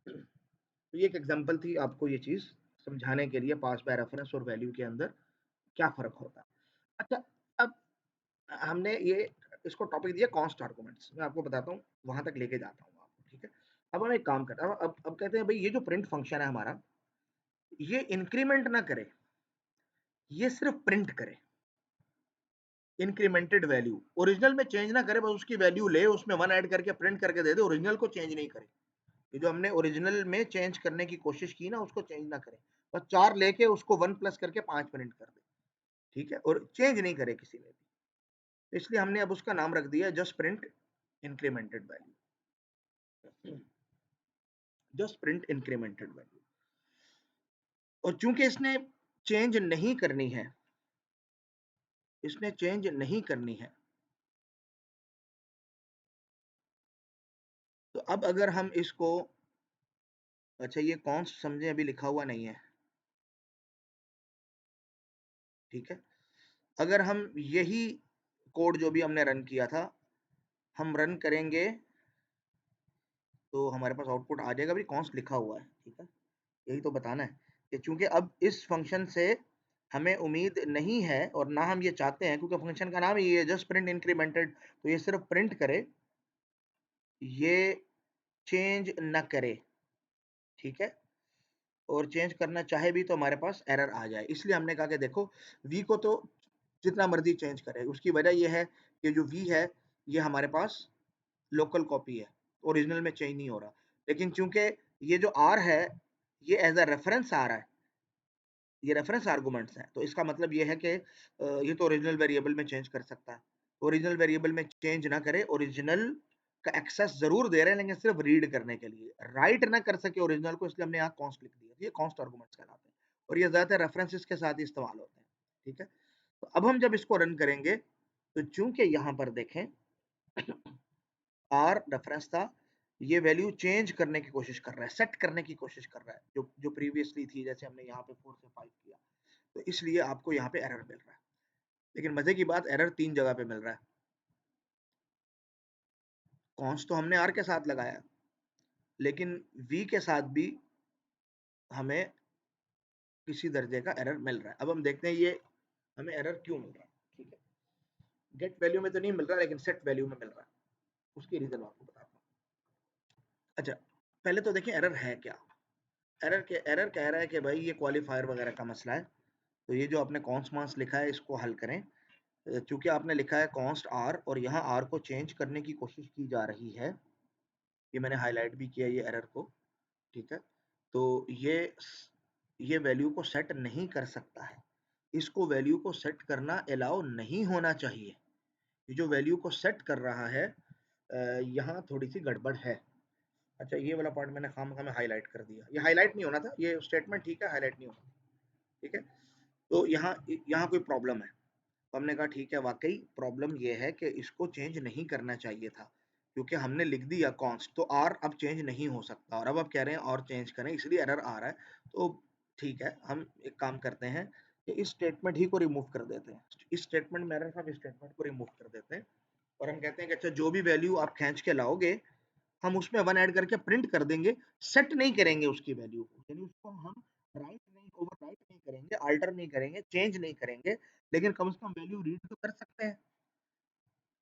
Speaker 1: तो ये एक एग्जांपल थी आपको ये चीज समझाने के लिए, पास बाय रेफरेंस और वैल्यू के अंदर क्या फर्क होता है। अच्छा, अब हमने ये इसको टॉपिक दिया कॉन्स्ट आर्गुमेंट्स, मैं आपको बताता हूँ, वहां तक लेके जाता हूँ आपको। ठीक है, अब हम एक काम करते हैं, अब कहते हैं भाई ये जो प्रिंट फंक्शन है हमारा, ये इंक्रीमेंट ना करे, ये सिर्फ प्रिंट करे इंक्रीमेंटेड वैल्यू, ओरिजिनल में चेंज ना करे, बस उसकी वैल्यू ले उसमें 1 ऐड करके प्रिंट करके दे दे, ओरिजिनल को चेंज नहीं करे। ये जो हमने ओरिजिनल में चेंज करने की कोशिश की ना, उसको चेंज ना करे, बस 4 लेके उसको 1 प्लस करके 5 प्रिंट कर दे। ठीक है, और चेंज नहीं करे किसी में भी। तो इसलिए हमने अब उसका नाम रख दिया just print incremented value, just print incremented value. और चूंकि इसने चेंज नहीं करनी है, इसने चेंज नहीं करनी है, तो अब अगर हम इसको, अच्छा ये कौन समझे अभी लिखा हुआ नहीं है। ठीक है, अगर हम यही कोड जो भी हमने रन किया था हम रन करेंगे, तो हमारे पास आउटपुट आ जाएगा, अभी कॉन्स्ट लिखा हुआ है। ठीक है, यही तो बताना है कि चूंकि अब इस फंक्शन से हमें उम्मीद नहीं है और ना हम ये चाहते हैं, क्योंकि फंक्शन का नाम ही है जस्ट प्रिंट इंक्रीमेंटेड, तो ये सिर्फ प्रिंट करे, ये चेंज न करे। ठीक है, और चेंज करना चाहे भी तो हमारे पास एरर आ जाए, इसलिए हमने कहा कि देखो v को तो जितना मर्जी चेंज करे, उसकी वजह यह है कि जो v है ये हमारे पास लोकल कॉपी है, ओरिजिनल में चेंज नहीं हो रहा। लेकिन चूंकि ये जो r है ये एज अ रेफरेंस आ रहा है, ये रेफरेंस आर्गुमेंट्स हैं, तो इसका मतलब ये है कि ये तो ओरिजिनल वेरिएबल में चेंज कर सकता है। ओरिजिनल वेरिएबल में चेंज ना करे, ओरिजिनल का एक्सेस जरूर दे रहे हैं लेकिन सिर्फ रीड करने के लिए, राइट ना कर सके ओरिजिनल को, इसलिए हमने यहाँ कॉन्स्ट लिख दिया। ये कॉन्स्ट आर्गुमेंट्स कहलाते हैं और ये ज्यादातर रेफरेंसेस के साथ ही इस्तेमाल होते हैं। ठीक है, तो अब हम जब इसको रन करेंगे तो चूंकि यहाँ पर देखें आर रेफरेंस था, ये वैल्यू चेंज करने की कोशिश कर रहा है, सेट करने की कोशिश कर रहा है, जो जो प्रीवियसली थी, जैसे हमने यहाँ पे 4 से 5 किया, तो इसलिए आपको यहाँ पे एरर मिल रहा है। लेकिन मजे की बात, एरर 3 जगह पे मिल रहा है। कॉन्स तो हमने आर के साथ लगाया, लेकिन वी के साथ भी हमें किसी दर्जे का एरर मिल रहा है। अब हम देखते हैं ये हमें एरर क्यों मिल रहा है। ठीक है, गेट वैल्यू में तो नहीं मिल रहा, लेकिन सेट वैल्यू में मिल रहा है। उसकी रीजन आपको बताता हूँ। अच्छा, पहले तो देखें एरर है क्या। एरर कह रहा है कि भाई ये क्वालिफायर वगैरह का मसला है, तो ये जो आपने कॉन्स्ट मास लिखा है इसको हल करें। चूंकि आपने लिखा है कॉन्स्ट आर और यहाँ आर को चेंज करने की कोशिश की जा रही है, ये मैंने हाईलाइट भी किया ये एरर को। ठीक है, तो ये वैल्यू को सेट नहीं कर सकता है, इसको वैल्यू को सेट करना अलाउ नहीं होना चाहिए। ये जो वैल्यू को सेट कर रहा है यहाँ थोड़ी सी गड़बड़ है। अच्छा, ये वाला पार्ट मैंने खामखा में हाईलाइट कर दिया, ये हाईलाइट नहीं होना था, ये स्टेटमेंट ठीक है, हाईलाइट नहीं होना। ठीक है, तो यहाँ यहाँ कोई प्रॉब्लम है, तो हमने कहा ठीक है, वाकई प्रॉब्लम ये है कि इसको चेंज नहीं करना चाहिए था, क्योंकि हमने लिख दिया कॉन्स्ट, तो आर अब चेंज नहीं हो सकता, और अब आप कह रहे हैं और चेंज करें, इसलिए एरर आ रहा है। तो ठीक है, हम एक काम करते हैं कि इस स्टेटमेंट ही को रिमूव कर देते हैं, इस स्टेटमेंट में एरर था, इस स्टेटमेंट को रिमूव कर देते हैं, और हम कहते हैं कि अच्छा जो भी वैल्यू आप खींच के लाओगे हम उसमें वन ऐड करके प्रिंट कर देंगे, सेट नहीं करेंगे उसकी वैल्यू को, यानी उसको हम राइट नहीं, ओवर राइट नहीं करेंगे, अल्टर नहीं करेंगे, चेंज नहीं करेंगे, लेकिन कम से कम वैल्यू रीड तो कर सकते हैं।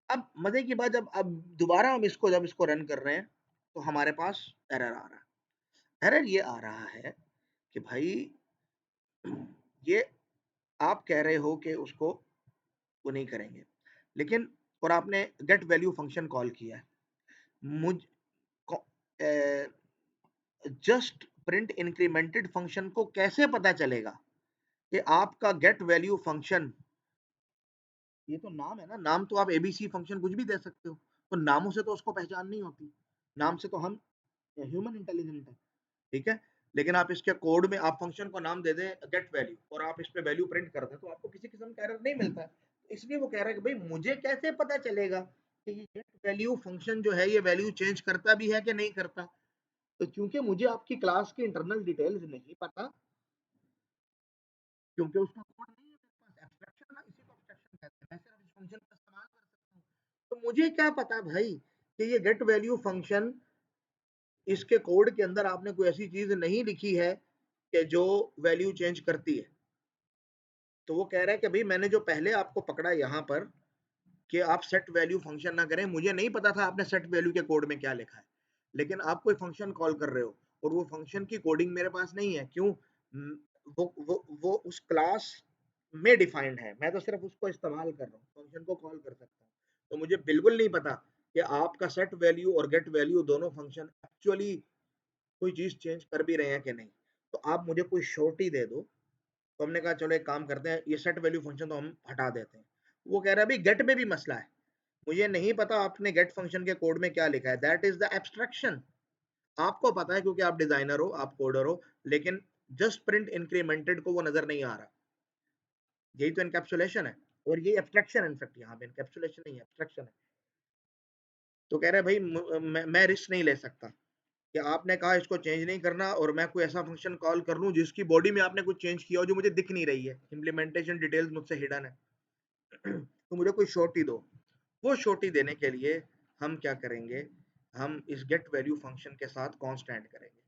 Speaker 1: अब मजे की बात, जब अब दोबारा हम जब इसको रन कर रहे हैं तो हमारे पास एरर आ रहा है। एरर ये आ रहा है कि भाई ये आप कह रहे हो कि उसको वो नहीं करेंगे, लेकिन और आपने गेट वैल्यू फंक्शन कॉल किया है, मुझ जस्ट प्रिंट इंक्रीमेंटेड फंक्शन को कैसे पता चलेगा कि आपका गेट वैल्यू फंक्शन, ये तो नाम है ना, नाम तो आप एबीसी फंक्शन कुछ भी दे सकते हो, तो नामों से तो उसको पहचान नहीं होती, नाम से तो हम ह्यूमन इंटेलिजेंट है। ठीक है, लेकिन आप इसके कोड में आप फंक्शन को नाम दे दें गेट वैल्यू और आप इस पे वैल्यू प्रिंट कर दें, तो आपको किसी किस्म का एरर नहीं मिलता है। इसलिए वो कह रहा है कि भाई मुझे कैसे पता चलेगा कि ये गेट वैल्यू फंक्शन जो है ये वैल्यू चेंज करता भी है कि नहीं करता। तो क्योंकि मुझे आपकी क्लास की इंटरनल डिटेल्स नहीं पता, क्योंकि उसका कोड नहीं है मेरे पास, एब्स्ट्रैक्शन ना, इसी को एब्स्ट्रैक्शन कहते हैं, मैं सिर्फ इस फंक्शन का इस्तेमाल कर सकता हूँ, तो मुझे क्या पता भाई कि ये गेट वैल्यू फंक्शन, इसके कोड के अंदर आपने कोई ऐसी चीज नहीं लिखी है कि जो वैल्यू चेंज करती है। तो वो कह रहा है कि भाई मैंने जो पहले आपको पकड़ा यहाँ पर कि आप सेट वैल्यू फंक्शन ना करें, मुझे नहीं पता था आपने सेट वैल्यू के कोड में क्या लिखा है, लेकिन आप कोई फंक्शन कॉल कर रहे हो और वो फंक्शन की कोडिंग मेरे पास नहीं है, क्यों? वो उस क्लास में डिफाइंड है, मैं तो सिर्फ उसको इस्तेमाल कर रहा हूँ, फंक्शन को कॉल कर सकता हूँ, तो मुझे बिल्कुल नहीं पता कि आपका सेट वैल्यू और गेट वैल्यू दोनों फंक्शन एक्चुअली कोई चीज चेंज कर भी रहे हैं कि नहीं। तो आप मुझे कोई श्योरिटी दे दो। तो हमने कहा चलो एक काम करते हैं, ये सेट वैल्यू फंक्शन तो हम हटा देते हैं। वो कह रहा है भाई गेट में भी मसला है, मुझे नहीं पता आपने गेट फंक्शन के कोड में क्या लिखा है, दैट इज द एब्स्ट्रैक्शन। आपको पता है क्योंकि आप डिजाइनर हो, आप कोडर हो, लेकिन जस्ट प्रिंट इंक्रीमेंटेड को वो नजर नहीं आ रहा। यही तो इनकैप्सुलेशन है, और ये एब्स्ट्रैक्शन, इनफैक्ट यहाँ पे इनकैप्सुलेशन नहीं है, एब्स्ट्रैक्शन है। तो कह रहे हैं भाई मैं रिस्क नहीं ले सकता कि आपने कहा इसको चेंज नहीं करना और मैं कोई ऐसा फंक्शन कॉल कर लूं जिसकी बॉडी में आपने कुछ चेंज किया हो जो मुझे दिख नहीं रही है, इम्प्लीमेंटेशन डिटेल्स मुझसे हिडन है। तो मुझे कोई श्योरिटी दो। वो श्योरिटी देने के लिए हम क्या करेंगे, हम इस गेट वैल्यू फंक्शन के साथ कांस्टेंट करेंगे।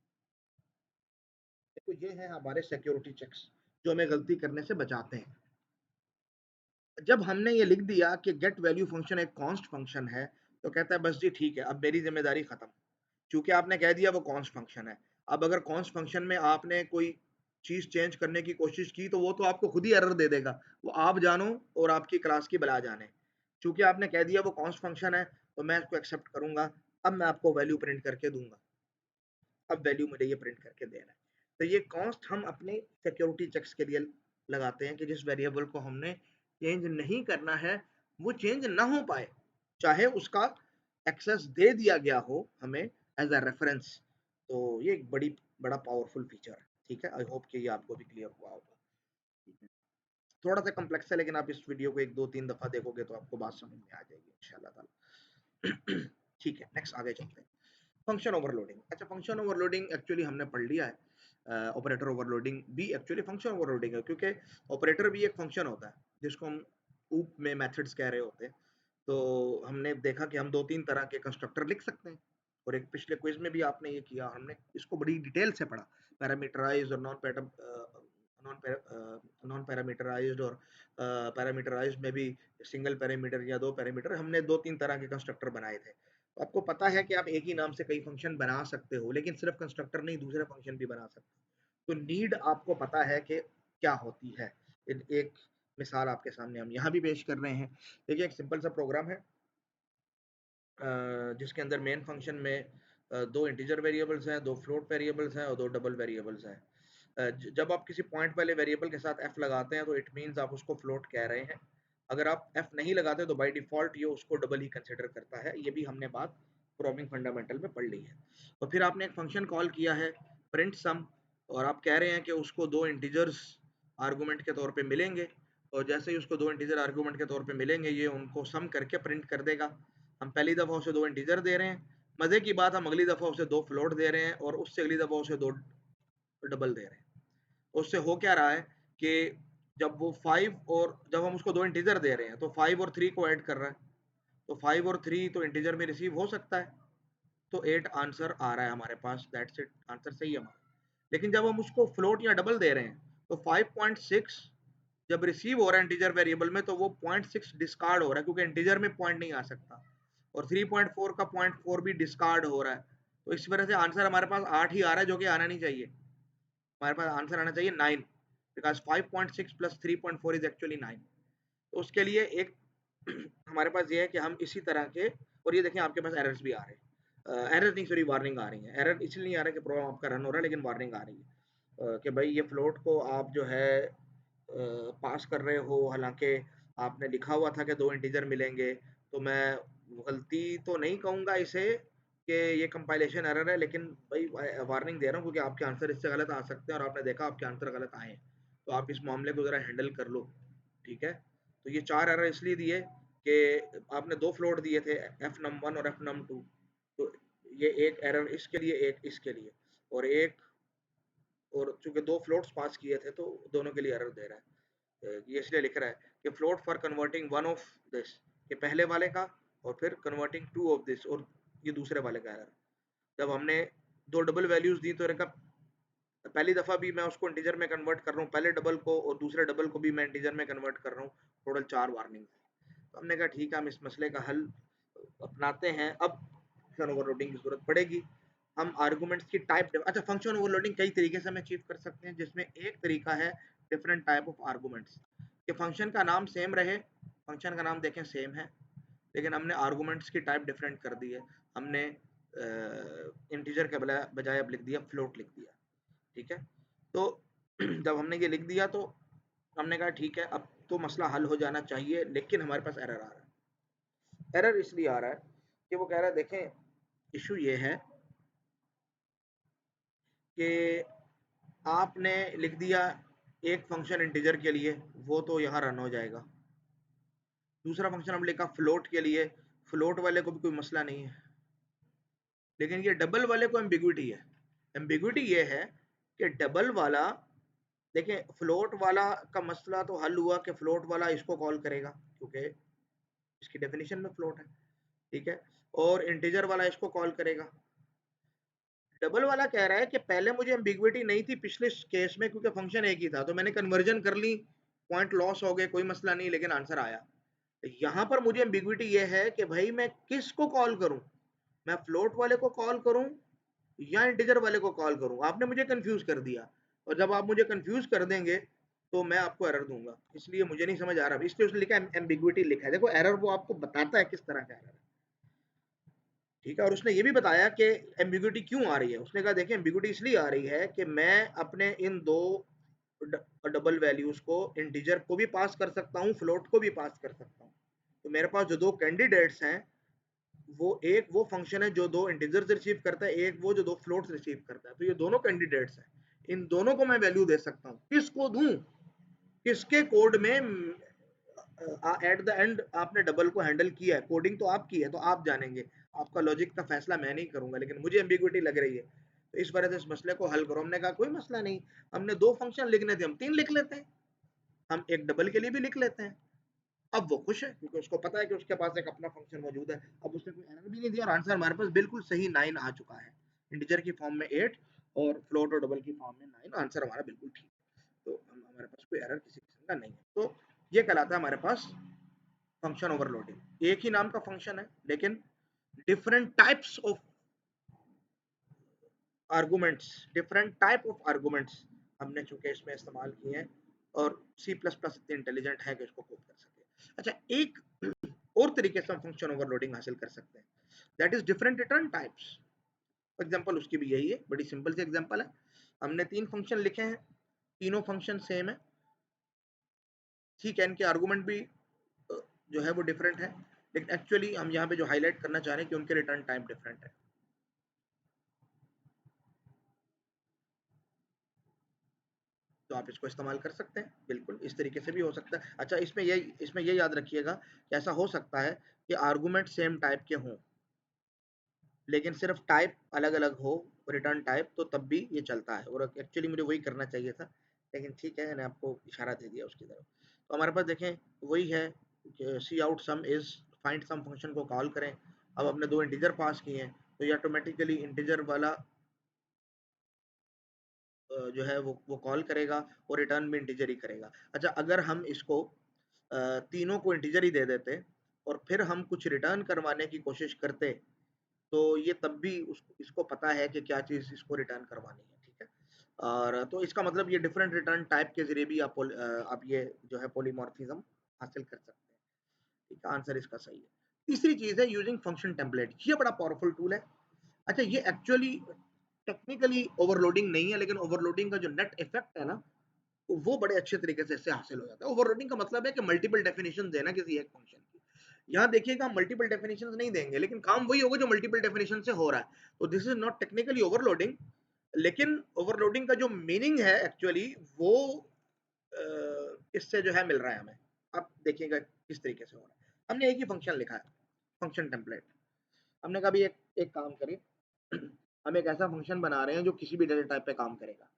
Speaker 1: तो ये है हमारे सिक्योरिटी चेक्स जो हमें गलती करने से बचाते हैं। जब हमने ये लिख दिया कि गेट वैल्यू फंक्शन एक कॉन्स्ट फंक्शन है, तो कहता है बस जी ठीक है, अब मेरी जिम्मेदारी खत्म, क्योंकि आपने कह दिया वो कॉन्स्ट फंक्शन है। अब अगर कॉन्स्ट फंक्शन में आपने कोई चीज चेंज करने की कोशिश की तो वो तो आपको खुद ही एरर दे देगा, वो आप जानो और आपकी क्लास की बला जाने। क्योंकि आपने कह दिया वो कॉन्स्ट फंक्शन है, तो मैं इसको एक्सेप्ट करूंगा। अब मैं आपको वैल्यू प्रिंट करके दूंगा, अब वैल्यू मुझे ये प्रिंट करके देना है। तो ये कॉस्ट हम अपने सिक्योरिटी चेक्स के लिए लगाते हैं कि जिस वेरिएबल को हमने चेंज नहीं करना है वो चेंज ना हो पाए, चाहे उसका एक्सेस दे दिया गया हो हमें एज अ रेफरेंस। तो ये एक बड़ा पावरफुल फीचर है। ठीक है, आई होप कि ये आपको भी क्लियर हुआ होगा। ठीक है, थोड़ा सा कम्प्लेक्स है लेकिन आप इस वीडियो को 1 2 3 दफा देखोगे तो आपको बात समझ में आ जाएगी इंशाल्लाह ताला। ठीक है, नेक्स्ट आगे चलते हैं। Function overloading. अच्छा, फंक्शन ओवरलोडिंग एक्चुअली हमने पढ़ लिया है। ऑपरेटर ओवरलोडिंग भी एक्चुअली फंक्शन ओवरलोडिंग है, क्योंकि ऑपरेटर भी एक फंक्शन होता है जिसको हम ऊप में मेथड्स कह रहे होते हैं। तो हमने देखा कि हम 2 3 तरह के कंस्ट्रक्टर लिख सकते हैं, और एक पिछले क्विज में भी आपने ये किया, हमने इसको बड़ी डिटेल से पढ़ा, पैरामीटराइज्ड और नॉन पैरामीटराइज्ड और पैरामीटराइज्ड में भी सिंगल पैरामीटर या 2 पैरामीटर, हमने 2 3 तरह के कंस्ट्रक्टर बनाए थे। तो आपको पता है कि आप एक ही नाम से कई फंक्शन बना सकते हो, लेकिन सिर्फ कंस्ट्रक्टर नहीं, दूसरे फंक्शन भी बना सकते हो। तो नीड आपको पता है कि क्या होती है। एक मिसाल आपके सामने हम यहाँ भी पेश कर रहे हैं। देखिए, एक सिंपल सा प्रोग्राम है जिसके अंदर मेन फंक्शन में 2 इंटीजर वेरिएबल्स हैं, 2 फ्लोट वेरिएबल्स हैं और 2 डबल वेरिएबल्स हैं। जब आप किसी पॉइंट वाले वेरिएबल के साथ f लगाते हैं तो इट मीन्स आप उसको फ्लोट कह रहे हैं। अगर आप f नहीं लगाते तो बाय डिफॉल्ट ये उसको डबल ही कंसिडर करता है। ये भी हमने बात प्रोग्रामिंग फंडामेंटल में पढ़ ली है। और फिर आपने एक फंक्शन कॉल किया है प्रिंट सम, और आप कह रहे हैं कि उसको 2 इंटीजर्स आर्गुमेंट के तौर पे मिलेंगे, और जैसे ही उसको 2 इंटीजर आर्गुमेंट के तौर पे मिलेंगे ये उनको सम करके प्रिंट कर देगा। हम पहली दफ़ा उसे 2 इंटीजर दे रहे हैं, मज़े की बात हम अगली दफ़ा उसे 2 फ्लोट दे रहे हैं, और उससे अगली दफ़ा उसे 2 डबल दे रहे हैं। उससे हो क्या रहा है कि जब वो 5 और जब हम उसको 2 इंटीजर दे रहे हैं तो 5 और 3 को ऐड कर रहा है, तो 5 और 3 तो इंटीजर में रिसीव हो सकता है, तो 8 आंसर आ रहा है हमारे पास, दैट्स इट, आंसर सही है हमारा। लेकिन जब हम उसको फ्लोट या डबल दे रहे हैं तो 5.6 जब रिसीव हो रहा है इंटीजर वेरिएबल में तो वो 0.6 डिस्कार्ड हो रहा है, क्योंकि इंटीजर में पॉइंट नहीं आ सकता, और 3.4 का 0.4 भी डिस्कार्ड हो रहा है। तो इस वजह से आंसर हमारे पास 8 ही आ रहा है, जो कि आना नहीं चाहिए। हमारे पास आंसर आना चाहिए 9, बिकॉज 5.6 प्लस 3.4 इज एक्चुअली 9। तो उसके लिए एक हमारे पास ये है कि हम इसी तरह के, और ये देखें आपके पास एरर्स भी आ रहे हैं, एरर नहीं, सॉरी, वार्निंग आ रही है। एरर इसलिए नहीं आ रहा है कि प्रोग्राम आपका रन हो रहा है, लेकिन वार्निंग आ रही है कि भाई ये फ्लोट को आप जो है पास कर रहे हो, हालांकि आपने लिखा हुआ था कि 2 इंटीजर मिलेंगे। तो मैं गलती तो नहीं कहूँगा इसे कि ये कंपाइलेशन एरर है, लेकिन भाई वार्निंग दे रहा हूँ क्योंकि आपके आंसर इससे गलत आ सकते हैं, और आपने देखा आपके आंसर गलत आए हैं। तो आप इस मामले को ज़रा हैंडल कर लो। ठीक है, तो ये 4 एरर इसलिए दिए कि आपने 2 फ्लोट दिए थे, एफ नम 1 और एफ नम 2। तो ये एक एरर इसके लिए, एक इसके लिए, और एक, और चूंकि 2 फ्लोट्स पास किए थे तो दोनों के लिए एरर दे रहा है। ये इसलिए लिख रहा है कि float for converting one of this, ये पहले वाले का, और फिर कन्वर्टिंग टू ऑफ दिस, और ये दूसरे वाले का एरर। जब हमने 2 डबल वैल्यूज दी तो इनका पहली दफा भी मैं उसको इंटीजर में कन्वर्ट कर रहा हूँ, पहले डबल को और दूसरे डबल को भी मैं इंटीजर में कन्वर्ट कर रहा हूँ, टोटल 4 वार्निंग। तो हमने कहा ठीक है, हम इस मसले का हल अपनाते हैं। अब फंक्शन ओवरलोडिंग की जरूरत पड़ेगी। हम आर्गुमेंट्स की टाइप, अच्छा, फंक्शन ओवरलोडिंग कई तरीके से हम अचीव कर सकते हैं, जिसमें एक तरीका है डिफरेंट टाइप ऑफ आर्गुमेंट्स, कि फंक्शन का नाम सेम रहे, फंक्शन का नाम देखें सेम है, लेकिन हमने आर्गुमेंट्स की टाइप डिफरेंट कर दी है। हमने इंटीजर के बजाय अब लिख दिया फ्लोट लिख दिया। ठीक है, तो जब हमने ये लिख दिया तो हमने कहा ठीक है, अब तो मसला हल हो जाना चाहिए, लेकिन हमारे पास एरर आ रहा है। एरर इसलिए आ रहा है कि वो कह रहा है, देखें इशू ये है कि आपने लिख दिया एक फंक्शन इंटीजर के लिए, वो तो यहाँ रन हो जाएगा। दूसरा फंक्शन हम लिखा फ्लोट के लिए, फ्लोट वाले को भी कोई मसला नहीं है, लेकिन ये डबल वाले को एम्बिग्विटी है। एम्बिग्विटी ये है कि डबल वाला, देखिए फ्लोट वाला का मसला तो हल हुआ कि फ्लोट वाला इसको कॉल करेगा क्योंकि इसकी डेफिनेशन में फ्लोट है। ठीक है, और इंटीजर वाला इसको कॉल करेगा। डबल वाला कह रहा है कि पहले मुझे एम्बिग्विटी नहीं थी पिछले केस में, क्योंकि फंक्शन एक ही था, तो मैंने कन्वर्जन कर ली, पॉइंट लॉस हो गए, कोई मसला नहीं, लेकिन आंसर आया। यहाँ पर मुझे एम्बिग्विटी ये है कि भाई मैं किसको कॉल करूं, मैं फ्लोट वाले को कॉल करूं या इंटीजर वाले को कॉल करूं। आपने मुझे कंफ्यूज कर दिया, और जब आप मुझे कंफ्यूज कर देंगे तो मैं आपको एरर दूंगा, इसलिए मुझे नहीं समझ आ रहा, इसलिए उसने लिखा एम्बिग्विटी लिखा है। देखो एरर वो आपको बताता है किस तरह का एरर है। ठीक है। और उसने ये भी बताया कि एम्बिग्युइटी क्यों आ रही है। उसने कहा देखिए एम्बिग्युइटी इसलिए आ रही है कि मैं अपने इन दो डबल वैल्यूज को, इंटीजर को भी पास कर सकता हूँ, फ्लोट को भी पास कर सकता हूँ। तो मेरे पास जो दो कैंडिडेट्स हैं, वो एक वो फंक्शन है जो दो इंटीजर्स रिसीव करता है, एक वो जो दो फ्लोट्स रिसीव करता है। तो ये दोनों कैंडिडेट्स हैं, इन दोनों को मैं वैल्यू दे सकता हूँ। किसको दूं? किसके कोड में एट द एंड आपने डबल को हैंडल किया है, कोडिंग तो आपकी है, तो आप जानेंगे, आपका लॉजिक का फैसला मैं नहीं करूंगा, लेकिन मुझे एम्बिग्युइटी लग रही है, तो इस वजह से इस मसले को हल करो। हमने कहा कोई मसला नहीं, हमने दो फंक्शन लिखने थे, हम तीन लिख लेते हैं, हम एक डबल के लिए भी लिख लेते हैं। अब वो खुश है क्योंकि उसको पता है कि उसके पास एक अपना फंक्शन मौजूद है। अब उसने कोई एरर भी नहीं दिया और आंसर हमारे पास बिल्कुल सही 9 आ चुका है, इंटीजर की फॉर्म में 8 और फ्लोट और डबल की फॉर्म में 9, आंसर हमारा बिल्कुल ठीक है। तो हमारे पास कोई एरर किसी किस्म का नहीं है। तो ये कहलाता है हमारे पास फंक्शन ओवरलोडिंग। एक ही नाम का फंक्शन है लेकिन different types of arguments, different type of arguments हमने चूंकि इसमें इस्तेमाल किए हैं, और सी प्लस प्लस इतनी इंटेलिजेंट है कि इसको कोड कर सके। अच्छा, एक और तरीके से हम फंक्शन ओवरलोडिंग हासिल कर सकते हैं, that is different return types. Example उसकी भी यही है, बड़ी सिंपल सी एग्जांपल है। हमने तीन फंक्शन लिखे हैं, तीनों फंक्शन सेम है, ठीक है, इनके आर्गुमेंट भी जो है वो डिफरेंट है, लेकिन एक्चुअली हम यहाँ पे जो हाईलाइट करना चाह रहे हैं कि उनके रिटर्न टाइप डिफरेंट है। तो आप इसको इस्तेमाल कर सकते हैं, बिल्कुल इस तरीके से भी हो सकता है। अच्छा, इसमें ये याद रखिएगा कि ऐसा हो सकता है कि आर्गुमेंट सेम टाइप के हों, लेकिन सिर्फ टाइप अलग अलग हो, रिटर्न टाइप, तो तब भी ये चलता है। और एक्चुअली मुझे वही करना चाहिए था, लेकिन ठीक है, मैंने आपको इशारा दे दिया उसकी तरफ। तो हमारे पास देखें वही है, C out sum is, find sum function को कॉल करें। अब हमने दो इंटीजर पास किए हैं, तो ये ऑटोमेटिकली इंटीजर वाला जो है वो कॉल करेगा और रिटर्न भी इंटीजर ही करेगा। अच्छा, अगर हम इसको तीनों को इंटीजर ही दे देते और फिर हम कुछ रिटर्न करवाने की कोशिश करते, तो ये तब भी इसको पता है कि क्या चीज़ इसको रिटर्न करवानी है, ठीक है। और तो इसका मतलब ये डिफरेंट रिटर्न टाइप के जरिए भी आप ये जो है पॉलीमॉर्फिज्म हासिल कर सकते हैं, ठीक है। आंसर इसका सही है। तीसरी चीज़ है यूजिंग फंक्शन टेम्पलेट। ये बड़ा पावरफुल टूल है। अच्छा, ये एक्चुअली टेक्निकली ओवरलोडिंग नहीं है, लेकिन ओवरलोडिंग का जो नेट इफेक्ट है ना, वो बड़े अच्छे तरीके से इससे हासिल हो जाता है। ओवरलोडिंग का मतलब है कि मल्टीपल डेफिनेशन देना किसी एक फंक्शन की। यहाँ देखिएगा हम मल्टीपल डेफिनेशन नहीं देंगे, लेकिन काम वही होगा जो मल्टीपल डेफिनेशन से हो रहा है। तो this is not technically overloading, लेकिन ओवरलोडिंग का जो मीनिंग है एक्चुअली वो इससे जो है मिल रहा है हमें। अब देखिएगा किस तरीके से हो रहा है। हमने एक ही फंक्शन लिखा है, फंक्शन टेम्पलेट। हमने कहा भी एक काम करें, हम एक ऐसा फंक्शन बना रहे हैं जो किसी भी डेटा टाइप पे काम करेगा।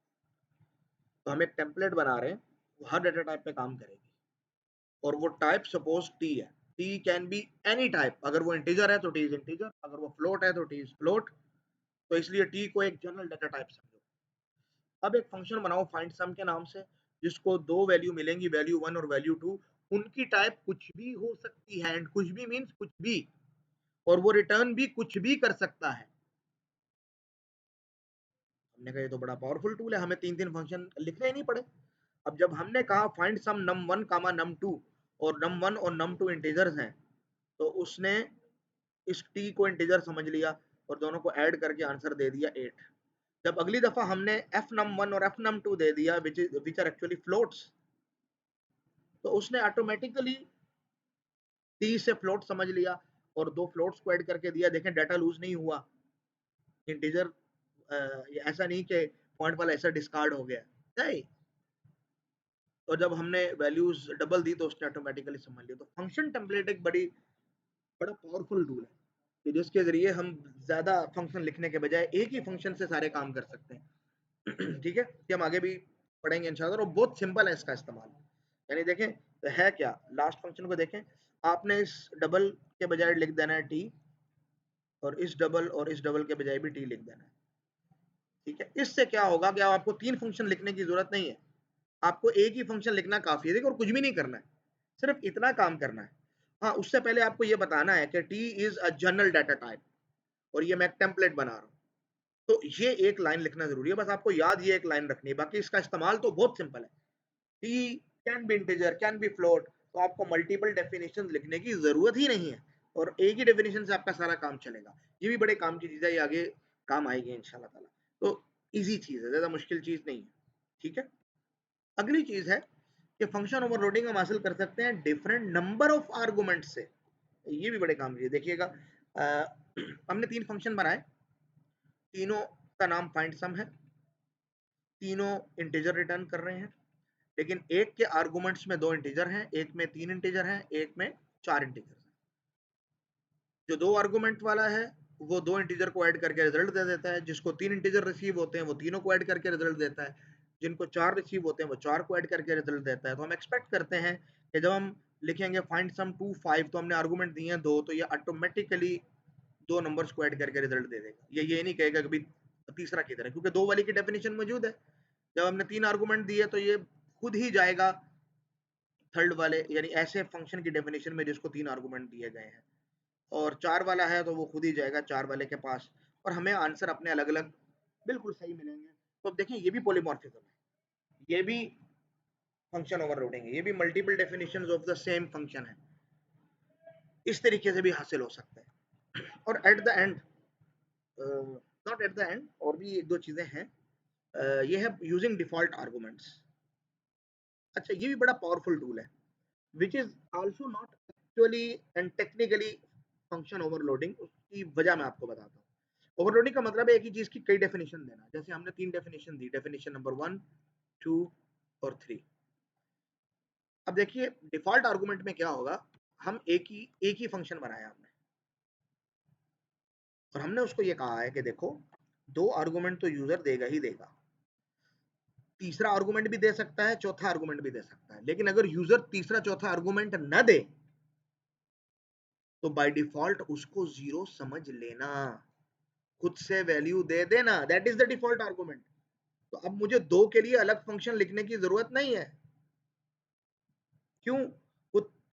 Speaker 1: तो हम एक टेम्पलेट बना रहे हैं, वो हर डेटा टाइप पे काम करेगी, और वो टाइप सपोज टी है। T can be any type, अगर वो इंटीजर है तो टी इज इंटीजर, अगर वो फ्लोट है तो टी इज फ्लोट। तो इसलिए टी को एक जनरल डेटा टाइप समझो। अब एक फंक्शन बनाओ फाइंड सम के नाम से, जिसको दो वैल्यू मिलेंगी, वैल्यू 1 और वैल्यू 2। उनकी टाइप कुछ भी हो सकती है, एंड कुछ भी मीन्स कुछ भी, और वो रिटर्न भी कुछ भी कर सकता है। हमने कहा ये तो बड़ा पावरफुल टूल है, हमें तीन तीन फंक्शन लिखने ही नहीं पड़े। अब जब हमने कहा फाइंड सम num1 कामा num2, और num1 और num2 इंटीजर्स हैं, तो उसने इस t को इंटीजर समझ लिया और दोनों को ऐड करके आंसर दे दिया 8। जब अगली दफा हमने f num1 और f num2 दे दिया विच आर एक्चुअली फ्लोट्स, तो उसने ऑटोमेटिकली t से फ्लोट समझ लिया और दो फ्लोट्स को ऐड करके दिया। देखें डाटा लूज नहीं हुआ, इंटीजर ऐसा नहीं कि पॉइंट वाला ऐसा डिस्कार्ड हो गया, नहीं। और जब हमने वैल्यूज डबल दी तो उसने ऑटोमेटिकली समझ लिया। तो फंक्शन टेम्पलेट एक बड़ा पावरफुल टूल है कि जिसके जरिए हम ज्यादा फंक्शन लिखने के बजाय एक ही फंक्शन से सारे काम कर सकते हैं। ठीक है, कि हम आगे भी पढ़ेंगे इंशाल्लाह। और बहुत सिंपल है इसका इस्तेमाल, यानी देखें तो है क्या, लास्ट फंक्शन को देखें, आपने इस डबल के बजाय लिख देना है टी, और इस डबल के बजाय भी टी लिख देना है, ठीक है। इससे क्या होगा कि आपको तीन फंक्शन लिखने की जरूरत नहीं है, आपको एक ही फंक्शन लिखना काफी है, और कुछ भी नहीं करना है, सिर्फ इतना काम करना है। हाँ, उससे पहले आपको ये बताना है कि T is a general data type, और ये मैं एक टेम्पलेट बना रहा हूँ। तो ये एक लाइन लिखना जरूरी है, बस आपको याद ये एक लाइन रखनी है, बाकी इसका इस्तेमाल तो बहुत सिंपल है। T can be integer, can be float, तो आपको मल्टीपल डेफिनेशन लिखने की जरूरत ही नहीं है। और एक ही डेफिनेशन से आपका सारा काम चलेगा। ये भी बड़े काम की चीज है, ये आगे काम आएगी इंशाल्लाह ताला। तो इजी चीज है, ज्यादा मुश्किल चीज नहीं है, ठीक है। अगली चीज है कि फंक्शन ओवरलोडिंग हम हासिल कर सकते हैं डिफरेंट नंबर ऑफ आर्गुमेंट से। ये भी बड़े काम की, देखिएगा हमने 3 फंक्शन बनाए, तीनों का नाम फाइंड सम है, तीनों इंटीजर रिटर्न कर रहे हैं, लेकिन एक के आर्गुमेंट्स में 2 इंटीजर हैं, एक में 3 इंटीजर हैं, एक में 4 इंटीजर हैं। जो 2 आर्गुमेंट वाला है वो 2 इंटीजर को ऐड करके रिजल्ट दे देता है, जिसको 3 इंटीजर रिसीव होते हैं वो तीनों को ऐड करके रिजल्ट देता है, जिनको 4 रिसीव होते हैं वो 4 को ऐड करके रिजल्ट देता है। तो हम एक्सपेक्ट करते हैं कि जब हम लिखेंगे फाइंड सम 2 5, तो हमने आर्गुमेंट दिए हैं 2, तो ये ऑटोमेटिकली 2 नंबर्स को ऐड करके रिजल्ट दे देगा। ये नहीं कहेगा कि भाई तीसरा किधर है, क्योंकि 2 वाली की डेफिनेशन मौजूद है। जब हमने 3 आर्गुमेंट दिए तो ये खुद ही जाएगा थर्ड वाले, यानी ऐसे फंक्शन की डेफिनेशन में जिसको 3 आर्गुमेंट दिए गए हैं, और 4 वाला है तो वो खुद ही जाएगा 4 वाले के पास, और हमें आंसर अपने अलग अलग बिल्कुल सही मिलेंगे। तो अब देखिए, ये भी पॉलीमॉर्फिज्म है, ये भी फंक्शन ओवरलोडिंग है, ये भी multiple definitions of the same function है, इस तरीके से भी हासिल हो सकता है। और eight the and, not at the and, और भी एक दो चीजें हैं, ये है यूजिंग डिफॉल्ट आर्गुमेंट्स। अच्छा, ये भी बड़ा पावरफुल टूल है, which is also not actually and technically function overloading। उसकी वजह मैं आपको बताता हूँ। ओवरलोडिंग का मतलब है एक ही चीज की कई डेफिनेशन देना। जैसे हमने 3 डेफिनेशन दी, डेफिनेशन नंबर 1, 2 और 3। अब देखिए डिफॉल्ट आर्गुमेंट में क्या होगा, हम एक ही फंक्शन बनाया हमने, और हमने उसको ये कहा है कि देखो 2 आर्गुमेंट तो यूजर देगा ही देगा, तीसरा आर्गुमेंट भी दे सकता है, चौथा आर्गुमेंट भी दे सकता है, लेकिन अगर यूजर तीसरा चौथा आर्गुमेंट न दे तो बाय डिफॉल्ट उसको 0 समझ लेना, खुद से वैल्यू दे देना, that is the default argument. तो अब मुझे 2 के लिए अलग फंक्शन लिखने की जरूरत नहीं है। क्यों?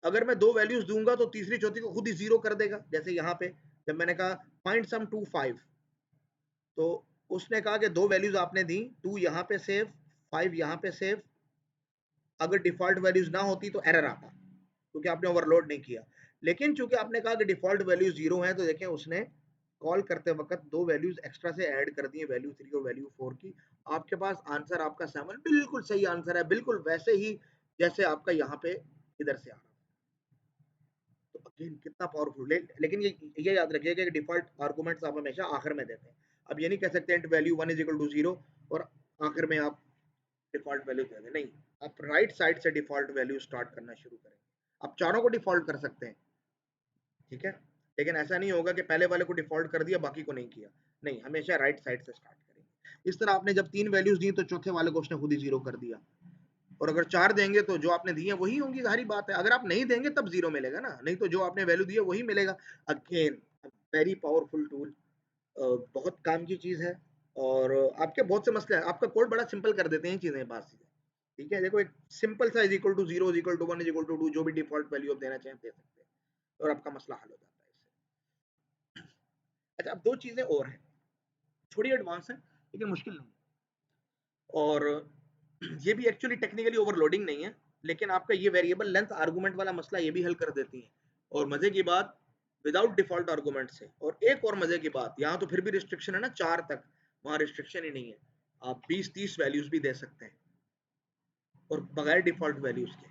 Speaker 1: अगर मैं 2 वैल्यूज दूंगा तो तीसरी चौथी को खुद ही 0 कर देगा। जैसे यहाँ पे जब मैंने कहा फाइंड सम 2 5, तो उसने कहा कि 2 वैल्यूज आपने दी, 2 यहाँ पे सेव, 5 यहाँ पे सेव। अगर डिफॉल्ट वैल्यूज ना होती तो एरर आता, क्योंकि आपने ओवरलोड नहीं किया। लेकिन चूंकि आपने कहा कि डिफॉल्ट वैल्यू 0 है, तो देखें उसने कॉल करते वक्त 2 वैल्यूज एक्स्ट्रा से ऐड कर दी, वैल्यू 3 और वैल्यू 4 की। आपके पास आंसर, आपका 7 बिल्कुल सही आंसर है, बिल्कुल वैसे ही जैसे आपका यहाँ पे इधर से आ रहा। तो अगेन कितना पावरफुल है। लेकिन ये याद रखिएगा कि डिफॉल्ट आर्गुमेंट्स आप हमेशा आखिर में देते हैं। अब ये नहीं कह सकते हैं वैल्यू 1 इज इक्वल टू 0 और आखिर में आप डिफॉल्ट वैल्यू दे दें, नहीं, आप राइट साइड से डिफॉल्ट वैल्यू स्टार्ट करना शुरू करें। आप चारों को डिफॉल्ट कर सकते हैं, ठीक है, लेकिन ऐसा नहीं होगा कि पहले वाले को डिफॉल्ट कर दिया बाकी को नहीं किया। नहीं, हमेशा राइट साइड से स्टार्ट करेंगे। इस तरह आपने जब 3 वैल्यूज दी तो चौथे वाले को उसने खुद ही 0 कर दिया, और अगर 4 देंगे तो जो आपने दी है वही होंगी, जाहिर बात है। अगर आप नहीं देंगे तब 0 मिलेगा ना, नहीं तो जो आपने वैल्यू दी है वही मिलेगा। अगेन वेरी पावरफुल टूल, बहुत काम की चीज है, और आपके बहुत से मसले हैं, आपका कोड बड़ा सिंपल कर देते हैं चीजें, बात सीधे, ठीक है। देखो एक सिंपल सा is equal to 0 is equal to 1 is equal to 2, जो भी डिफॉल्ट वैल्यू आप देना चाहें दे सकते हैं, और आपका मसला हल हो जाता है इससे। अच्छा, अब 2 चीजें और हैं, थोड़ी एडवांस है लेकिन मुश्किल नहीं है, और ये भी एक्चुअली टेक्निकली ओवरलोडिंग नहीं है, लेकिन आपका ये वेरिएबल लेंथ आर्गुमेंट वाला मसला ये भी हल कर देती है। और मजे की बात, विदाउट डिफॉल्ट आर्गुमेंट से। और एक और मजे की बात, यहाँ तो फिर भी रिस्ट्रिक्शन है ना 4 तक, वहां रिस्ट्रिक्शन ही नहीं है, आप 20-30 वैल्यूज भी दे सकते हैं, और बगैर डिफॉल्ट वैल्यूज के।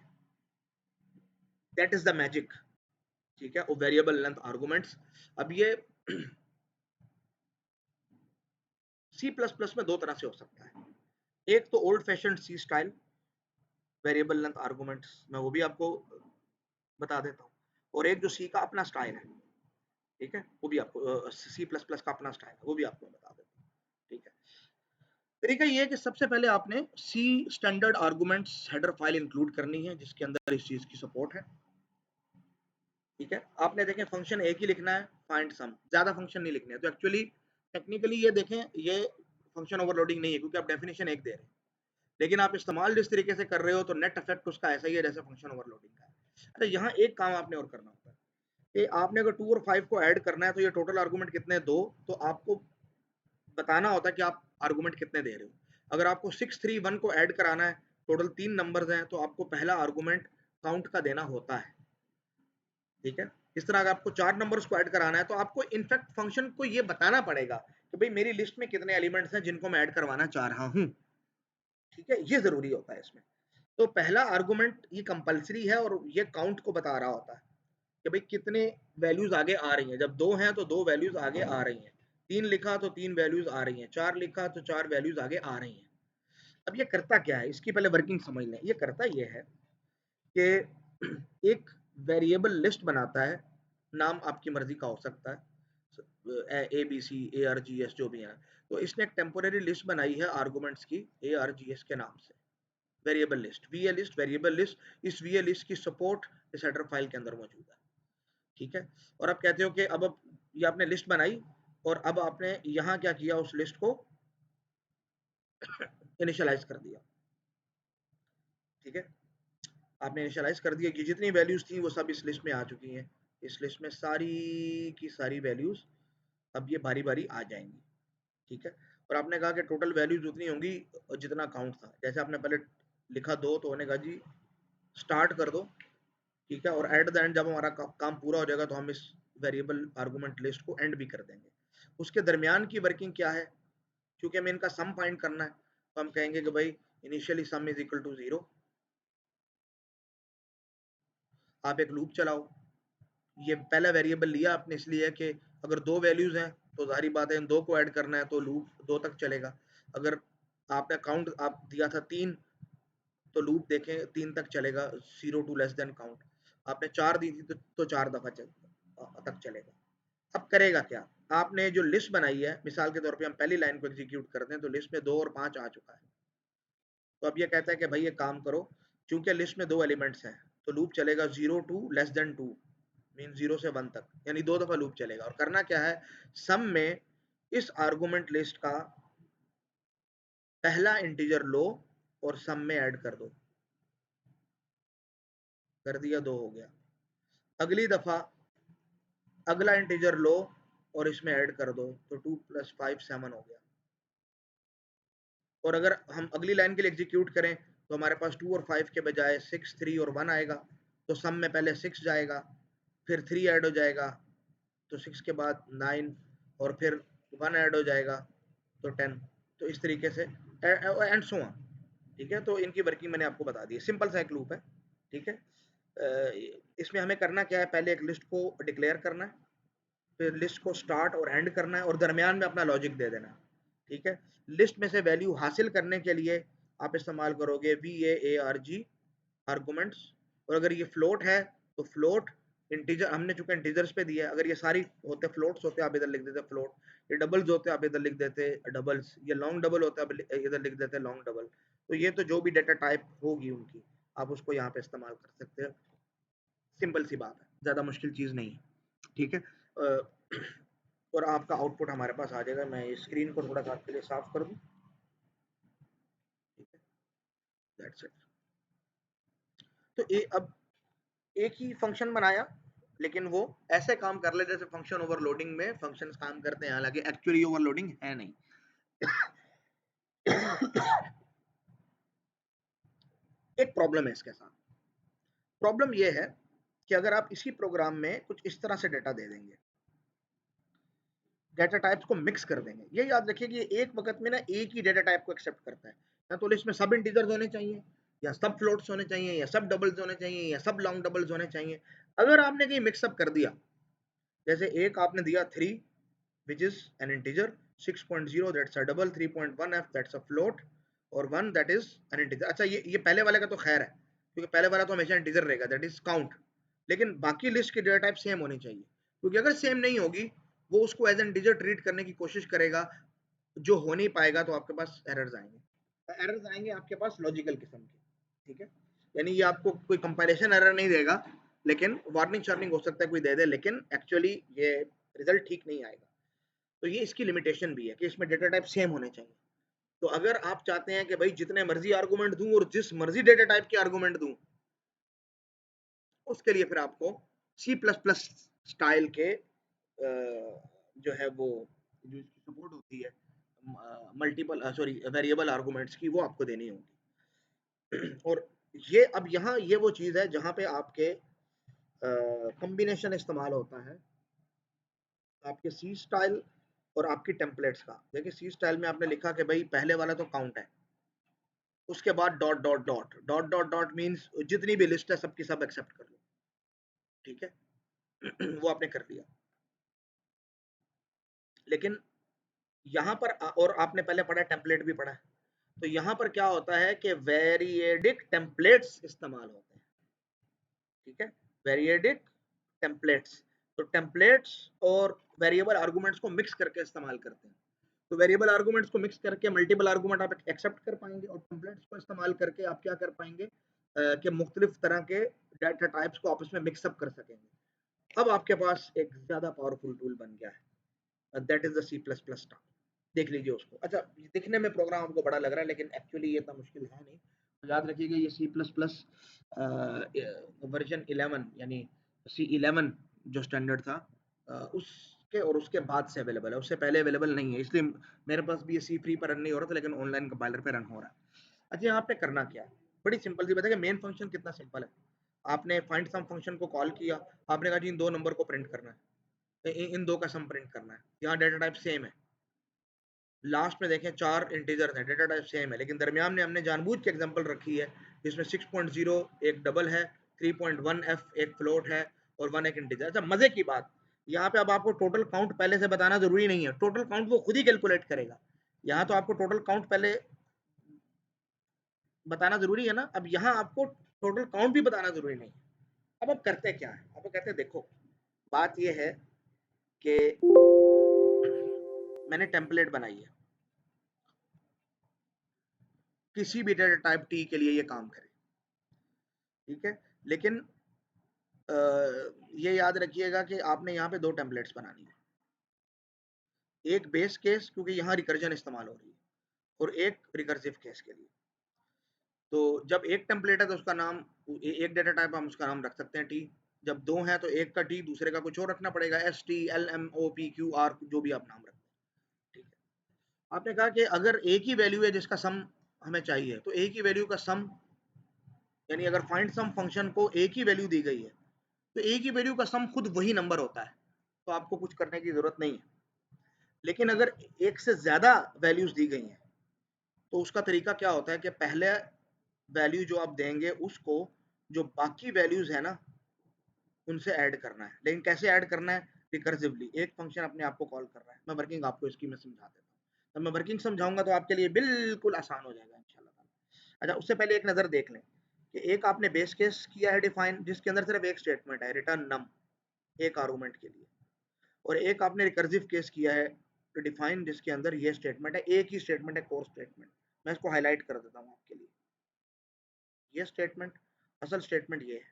Speaker 1: दैट इज द मैजिक, ठीक है, वो वेरिएबल लेंथ आर्गुमेंट्स। अब ये सी प्लस प्लस में 2 तरह से हो सकता है। एक तो ओल्ड फैशन सी स्टाइल वेरिएबल लेंथ आर्गुमेंट्स, मैं वो भी आपको बता देता हूँ, और एक जो सी का अपना स्टाइल है, ठीक है, वो भी आपको सी प्लस प्लस का अपना स्टाइल है, वो भी आपको बता देता हूँ, ठीक है। तरीका ये है कि सबसे पहले आपने C standard arguments header file include करनी है, जिसके अंदर इस चीज की सपोर्ट है, ठीक है। आपने देखें फंक्शन एक ही लिखना है, फाइंड सम, ज्यादा फंक्शन नहीं लिखने हैं। तो एक्चुअली टेक्निकली ये देखें, ये फंक्शन ओवरलोडिंग नहीं है, क्योंकि आप डेफिनेशन एक दे रहे हैं, लेकिन आप इस्तेमाल जिस तरीके से कर रहे हो तो नेट इफेक्ट उसका ऐसा ही है जैसे फंक्शन ओवरलोडिंग का है। अरे यहाँ एक काम आपने और करना होता है कि आपने अगर 2 और 5 को ऐड करना है, तो ये टोटल आर्गुमेंट कितने, 2, तो आपको बताना होता है कि आप आर्गुमेंट कितने दे रहे हो। अगर आपको 6 3 1 को ऐड कराना है, टोटल 3 नंबर्स हैं, तो आपको पहला आर्गुमेंट काउंट का देना होता है, ठीक है। इस तरह अगर आपको 4 नंबर्स को ऐड कराना है तो आपको इनफैक्ट फंक्शन को ये बताना पड़ेगा कि भाई मेरी लिस्ट में कितने एलिमेंट्स हैं जिनको मैं ऐड करवाना चाह रहा हूं। ठीक है, ये जरूरी होता है इसमें। तो पहला आर्गुमेंट ये कंपलसरी है और ये काउंट को बता रहा होता है कि भाई कितने वैल्यूज आगे आ रही हैं। जब 2 हैं तो 2 वैल्यूज आगे आ रही हैं, 3 लिखा तो 3 वैल्यूज आ रही हैं, 4 लिखा तो 4 वैल्यूज आगे आ रही हैं। अब ये करता क्या है, इसकी पहले वर्किंग समझ लें। ये करता ये है कि एक वेरिएबल लिस्ट बनाता है, नाम आपकी मर्जी का हो सकता है, A B C A R G S जो भी है। तो इसने एक टेम्पोररी लिस्ट बनाई है आर्गुमेंट्स की ए आर जी एस के नाम से, variable list, वीए list, variable list. इस वीए लिस्ट की सपोर्ट इस हेडर फाइल के अंदर मौजूद है। ठीक है, और आप कहते हो कि अब ये आपने लिस्ट बनाई और अब आपने यहाँ क्या किया, उस लिस्ट को इनिशियलाइज कर दिया। ठीक है, आपने इनिशियलाइज कर दिया कि जितनी वैल्यूज थी वो सब इस लिस्ट में आ चुकी हैं। इस लिस्ट में सारी की सारी वैल्यूज अब ये बारी बारी आ जाएंगी। ठीक है, और आपने कहा कि टोटल वैल्यूज उतनी होंगी जितना काउंट था। जैसे आपने पहले लिखा 2 तो उन्होंने कहा जी स्टार्ट कर दो। ठीक है, और एट द एंड जब हमारा काम पूरा हो जाएगा तो हम इस वेरिएबल आर्गुमेंट लिस्ट को एंड भी कर देंगे। उसके दरमियान की वर्किंग क्या है, क्योंकि हमें इनका सम फाइंड करना है, तो हम कहेंगे कि भाई initially sum is equal to 0। आप एक लूप चलाओ। ये पहला वेरिएबल लिया आपने इसलिए कि अगर 2 वैल्यूज हैं तो जाहिर बात है इन 2 को ऐड करना है, तो लूप 2 तक चलेगा। अगर आपने काउंट आप दिया था 3 तो लूप देखें 3 तक चलेगा, 0 टू लेस देन काउंट। आपने 4 दी थी तो 4 दफा तक चलेगा। अब करेगा क्या, आपने जो लिस्ट बनाई है, मिसाल के तौर पे हम पहली लाइन को एग्जीक्यूट करते हैं तो लिस्ट में 2 और 5 आ चुका है। तो अब ये कहता है कि भाई ये काम करो, चूंकि लिस्ट में 2 एलिमेंट्स हैं तो लूप चलेगा 0 टू लेस देन 2, मीन 0 से 1 तक, यानी 2 दफा लूप चलेगा। और करना क्या है, सम में इस आर्गुमेंट लिस्ट का पहला इंटीजर लो और सम में ऐड कर दो। कर दिया, 2 हो गया। अगली दफा अगला इंटीजर लो और इसमें ऐड कर दो, तो 2 + 5 7 हो गया। और अगर हम अगली लाइन के लिए एग्जीक्यूट करें तो हमारे पास 2 और 5 के बजाय 6 3 और 1 आएगा। तो सम में पहले 6 जाएगा, फिर 3 ऐड हो जाएगा, तो 6 के बाद 9, और फिर 1 ऐड हो जाएगा तो 10। तो इस तरीके से एंड सो ऑन। ठीक है, तो इनकी वर्किंग मैंने आपको बता दी है, सिंपल सा एक लूप है। ठीक है, इसमें हमें करना क्या है, पहले एक लिस्ट को डिक्लेयर करना है, फिर लिस्ट को स्टार्ट और एंड करना है, और दरमियान में अपना लॉजिक दे देना है। ठीक है, लिस्ट में से वैल्यू हासिल करने के लिए आप इस्तेमाल करोगे VAARG आर्गुमेंट्स। और अगर ये फ्लोट है तो फ्लोट, इंटीजर हमने चूंकि इंटीजर्स पे दिया है, अगर ये सारी होते फ्लोट्स होते आप इधर लिख देते फ्लोट, ये डबल्स होते आप इधर लिख देते डबल्स, ये लॉन्ग डबल होता आप इधर लिख देते लॉन्ग डबल। तो ये तो जो भी डेटा टाइप होगी उनकी, आप उसको यहाँ पे इस्तेमाल कर सकते हैं। सिंपल सी बात है, ज्यादा मुश्किल चीज नहीं है। ठीक है, और आपका आउटपुट हमारे पास आ जाएगा। मैं स्क्रीन को थोड़ा सा आपके लिए साफ कर दूं। ठीक है, दैट्स इट। तो अब एक ही फंक्शन बनाया, लेकिन वो ऐसे काम कर ले जैसे फंक्शन ओवरलोडिंग में फंक्शंस काम करते हैं, हालांकि एक्चुअली ओवरलोडिंग है नहीं। एक प्रॉब्लम है इसके साथ। प्रॉब्लम ये है कि अगर आप इसी प्रोग्राम में कुछ इस तरह से डेटा दे देंगे, डेटा टाइप्स को मिक्स कर देंगे। ये याद रखिए कि एक वक्त में ना एक ही डेटा टाइप को एक्सेप्ट करता है। या तो लिस्ट में सब इंटीजर्स होने चाहिए, या सब फ्लोट्स होने चाहिए, या सब डबल्स होने चाहिए, या सब लॉन्ग डबल्स होने चाहिए। अगर आपने कहीं मिक्सअप कर दिया, जैसे एक आपने दिया 3 which is an integer, 6.0 that's a double, 3.1f that's a float, और 1 that is an integer। अच्छा, ये पहले वाले का तो खैर है, क्योंकि पहले वाला तो हमेशा इंटीजर रहेगा, दैट इज काउंट। लेकिन बाकी लिस्ट की डेटा टाइप सेम होनी चाहिए, क्योंकि अगर सेम नहीं होगी वो उसको एज एन इंटीजर ट्रीट करने की कोशिश करेगा, जो हो नहीं पाएगा, तो आपके पास एरर्स आएंगे। एरर्स आएंगे आपके पास लॉजिकल किस्म के। ठीक है, यानी ये आपको कोई कंपाइलेशन एरर नहीं देगा, लेकिन वार्निंग शार्निंग हो सकता है कोई दे दे, लेकिन एक्चुअली ये रिजल्ट ठीक नहीं आएगा। तो ये इसकी लिमिटेशन भी है कि इसमें डेटा टाइप सेम होने चाहिए। तो अगर आप चाहते हैं कि भाई जितने मर्जी आर्गुमेंट दूं और जिस मर्जी डेटा टाइप के आर्गुमेंट दूं, उसके लिए फिर आपको C++ स्टाइल के जो है वो, जो इसकी सपोर्ट होती है मल्टीपल सॉरी वेरिएबल आर्गुमेंट्स की, वो आपको देनी होगी। और ये अब यहाँ ये वो चीज है जहां पे आपके कॉम्बिनेशन इस्तेमाल होता है आपके सी स्टाइल और आपकी टेम्पलेट्स का। देखिए सी स्टाइल में आपने लिखा कि भाई पहले वाला तो काउंट है, उसके बाद dot dot dot dot dot dot means जितनी भी लिस्ट है सबकी सब एक्सेप्ट कर लो, ठीक है। वो आपने कर लिया। लेकिन यहाँ पर और आपने पहले पढ़ा टेम्पलेट भी पढ़ा है, तो यहाँ पर क्या होता है कि वेरिएडिक टेम्पलेट्स इस्तेमाल होते हैं, ठीक है, वेरिएडिक टेम्पलेट्स। तो टेम्पलेट्स और वेरिएबल आर्गुमेंट्स को मिक्स करके इस्तेमाल करते हैं। तो वेरिएबल आर्गुमेंट्स को मिक्स करके मल्टीपल आर्गुमेंट आप एक्सेप्ट कर पाएंगे, और टेम्पलेट्स को इस्तेमाल करके आप क्या कर पाएंगे कि मुख्तलिफ तरह के डाटा टाइप्स को आपस में मिक्सअप कर सकेंगे। अब आपके पास एक ज्यादा पावरफुल टूल बन गया है, that is the C plus plus star. देख लीजिए उसको। अच्छा, दिखने में प्रोग्राम आपको बड़ा लग रहा है, लेकिन एक्चुअली ये इतना मुश्किल है नहीं। तो याद रखिएगा ये सी प्लस प्लस वर्जन 11 यानी C11 जो स्टैंडर्ड था उसके और उसके बाद से अवेलेबल है, उससे पहले अवेलेबल नहीं है। इसलिए मेरे पास भी ये सी फ्री पर रन नहीं हो रहा था, लेकिन ऑनलाइन कंपाइलर पे रन हो रहा है। अच्छा, यहाँ पे करना क्या है, बड़ी सिंपल सी बात है कि मेन फंक्शन कितना सिंपल है। आपने फाइंड सम फंक्शन को कॉल किया, आपने कहा जी इन दो नंबर को प्रिंट करना है, इन दो का सम प्रिंट करना है। यहाँ डेटा टाइप सेम है, लास्ट में देखें 4 इंटीजर्स हैं, डेटा टाइप सेम है, लेकिन दरमियान में हमने जानबूझ के एग्जांपल रखी है जिसमें 6.0 एक डबल है, 3.1 f एक फ्लोट है और 1 एक इंटीजर। अच्छा, मजे की बात, यहाँ पे अब आपको टोटल काउंट पहले से बताना जरूरी नहीं है, टोटल काउंट वो खुद ही कैलकुलेट करेगा। यहाँ तो आपको टोटल काउंट पहले बताना जरूरी है ना, अब यहाँ आपको टोटल काउंट भी बताना जरूरी नहीं है। अब आप करते क्या है, अब कहते हैं देखो बात यह है कि मैंने टेम्पलेट बनाई है, किसी भी डेटा टाइप टी के लिए ये काम करे, ठीक है। लेकिन ये याद रखिएगा कि आपने यहाँ पे दो टेम्पलेट्स बनानी है, एक बेस केस क्योंकि यहाँ रिकर्जन इस्तेमाल हो रही है, और एक रिकर्सिव केस के लिए। तो जब एक टेम्पलेट है तो उसका नाम एक डेटा टाइप हम उसका नाम रख सकते हैं टी, जब दो हैं तो एक का टी दूसरे का कुछ और रखना पड़ेगा, S T L M O P Q R जो भी आप नाम रखते हैं, ठीक है। आपने कहा कि अगर एक ही वैल्यू है जिसका सम हमें चाहिए, तो एक ही वैल्यू का सम, यानी अगर फाइंड सम फंक्शन को एक ही वैल्यू दी गई है तो एक ही वैल्यू का सम खुद वही नंबर होता है, तो आपको कुछ करने की जरूरत नहीं है। लेकिन अगर एक से ज्यादा वैल्यूज दी गई हैं तो उसका तरीका क्या होता है कि पहले वैल्यू जो आप देंगे उसको जो बाकी वैल्यूज है ना उनसे ऐड करना है। लेकिन कैसे ऐड करना है, रिकर्सिवली एक फंक्शन अपने आप को कॉल कर रहा है। मैं वर्किंग आपको इसकी मैं समझा देता हूँ, तो मैं वर्किंग समझाऊंगा तो आपके लिए बिल्कुल आसान हो जाएगा इंशाल्लाह। अच्छा, उससे पहले एक नजर देख लें कि एक आपने बेस केस किया है डिफाइन जिसके अंदर सिर्फ एक स्टेटमेंट है रिटर्न नम, एक आर्गुमेंट के लिए, और एक आपने रिकर्सिव केस किया है डिफाइन जिसके अंदर ये स्टेटमेंट है, एक ही स्टेटमेंट है कोर स्टेटमेंट। मैं इसको हाईलाइट कर देता हूँ आपके लिए। ये स्टेटमेंट असल स्टेटमेंट ये है,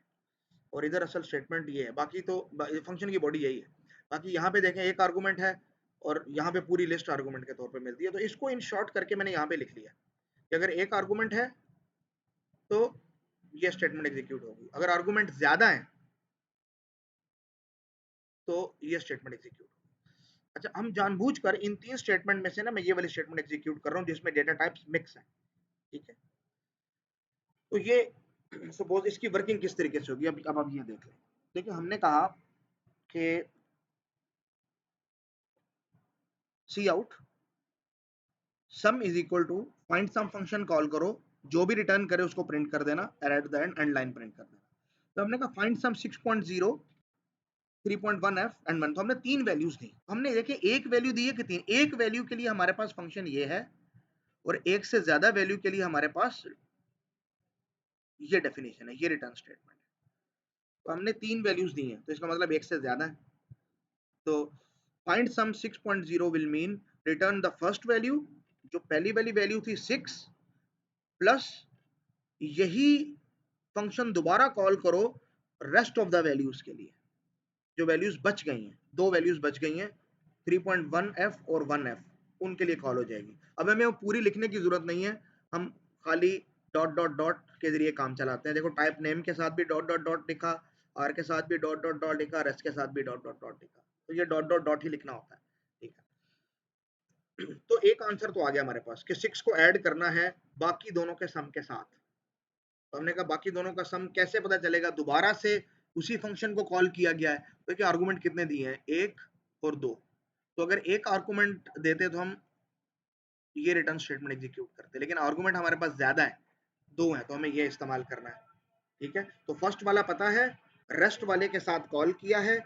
Speaker 1: और इधर असल स्टेटमेंट ये है, बाकी तो फंक्शन की बॉडी यही है। बाकी यहाँ पे देखें एक आर्गुमेंट है और यहाँ पे पूरी लिस्ट आर्गुमेंट के तौर पे मिलती है। तो इसको इन शॉर्ट करके मैंने यहाँ पे लिख लिया कि अगर एक आर्गुमेंट है तो ये स्टेटमेंट एग्जीक्यूट होगी, अगर आर्गुमेंट ज्यादा है तो ये स्टेटमेंट एग्जीक्यूट होगी। अच्छा, हम जानबूझकर इन तीन स्टेटमेंट में से ना मैं ये वाली स्टेटमेंट एग्जीक्यूट कर रहा हूँ जिसमें डेटा टाइप्स मिक्स है, ठीक है। तो ये सपोज इसकी वर्किंग किस तरीके से होगी, अब आप ये देख लें। देखिए हमने कहा कि C out sum is equal to find sum function call करो, जो भी रिटर्न करे उसको प्रिंट कर देना, at the end line print कर देना। तो हमने कहा फाइंड सम 6.0 3.1 f एंड 1, तो हमने तीन वैल्यूज दी। हमने देखिए एक वैल्यू दी है कि तीन, एक वैल्यू के लिए हमारे पास फंक्शन ये है और एक से ज्यादा वैल्यू के लिए हमारे पास ये डेफिनेशन है, ये रिटर्न स्टेटमेंट है। तो हमने तीन वैल्यूज दी हैं तो इसका मतलब एक से ज्यादा है। तो find some 6.0 will mean return the first value, जो पहली वाली वैल्यू थी 6 प्लस यही फंक्शन दोबारा कॉल करो रेस्ट ऑफ द वैल्यूज के लिए, जो वैल्यूज बच गई हैं, दो वैल्यूज बच गई हैं 3.1f और 1f, उनके लिए कॉल हो जाएगी। अब हमें वो पूरी लिखने की जरूरत नहीं है, हम खाली डॉट डॉट डॉट के जरिए काम चलाते हैं। देखो टाइप नेम के साथ भी डॉट डॉट डॉट लिखा, आर के साथ भी डॉट डॉट डॉट लिखा, रेस्ट के साथ भी डॉट डॉट डॉट लिखा, तो ये डॉट डॉट डॉट ही लिखना होता है, ठीक है। तो एक आंसर तो आ गया हमारे पास कि 6 को ऐड करना है बाकी दोनों के सम के साथ। तो हमने कहा बाकी दोनों का सम कैसे पता चलेगा, दोबारा से उसी फंक्शन को कॉल किया गया है। तो देखिए आर्गुमेंट कितने दिए हैं, 1 और 2। तो अगर एक आर्गुमेंट देते तो हम ये रिटर्न स्टेटमेंट एग्जीक्यूट करते, लेकिन आर्गुमेंट हमारे पास ज्यादा है, 2 है, तो हमें ये इस्तेमाल करना है। ठीक है, तो फर्स्ट वाला पता है, रेस्ट वाले के साथ कॉल किया है,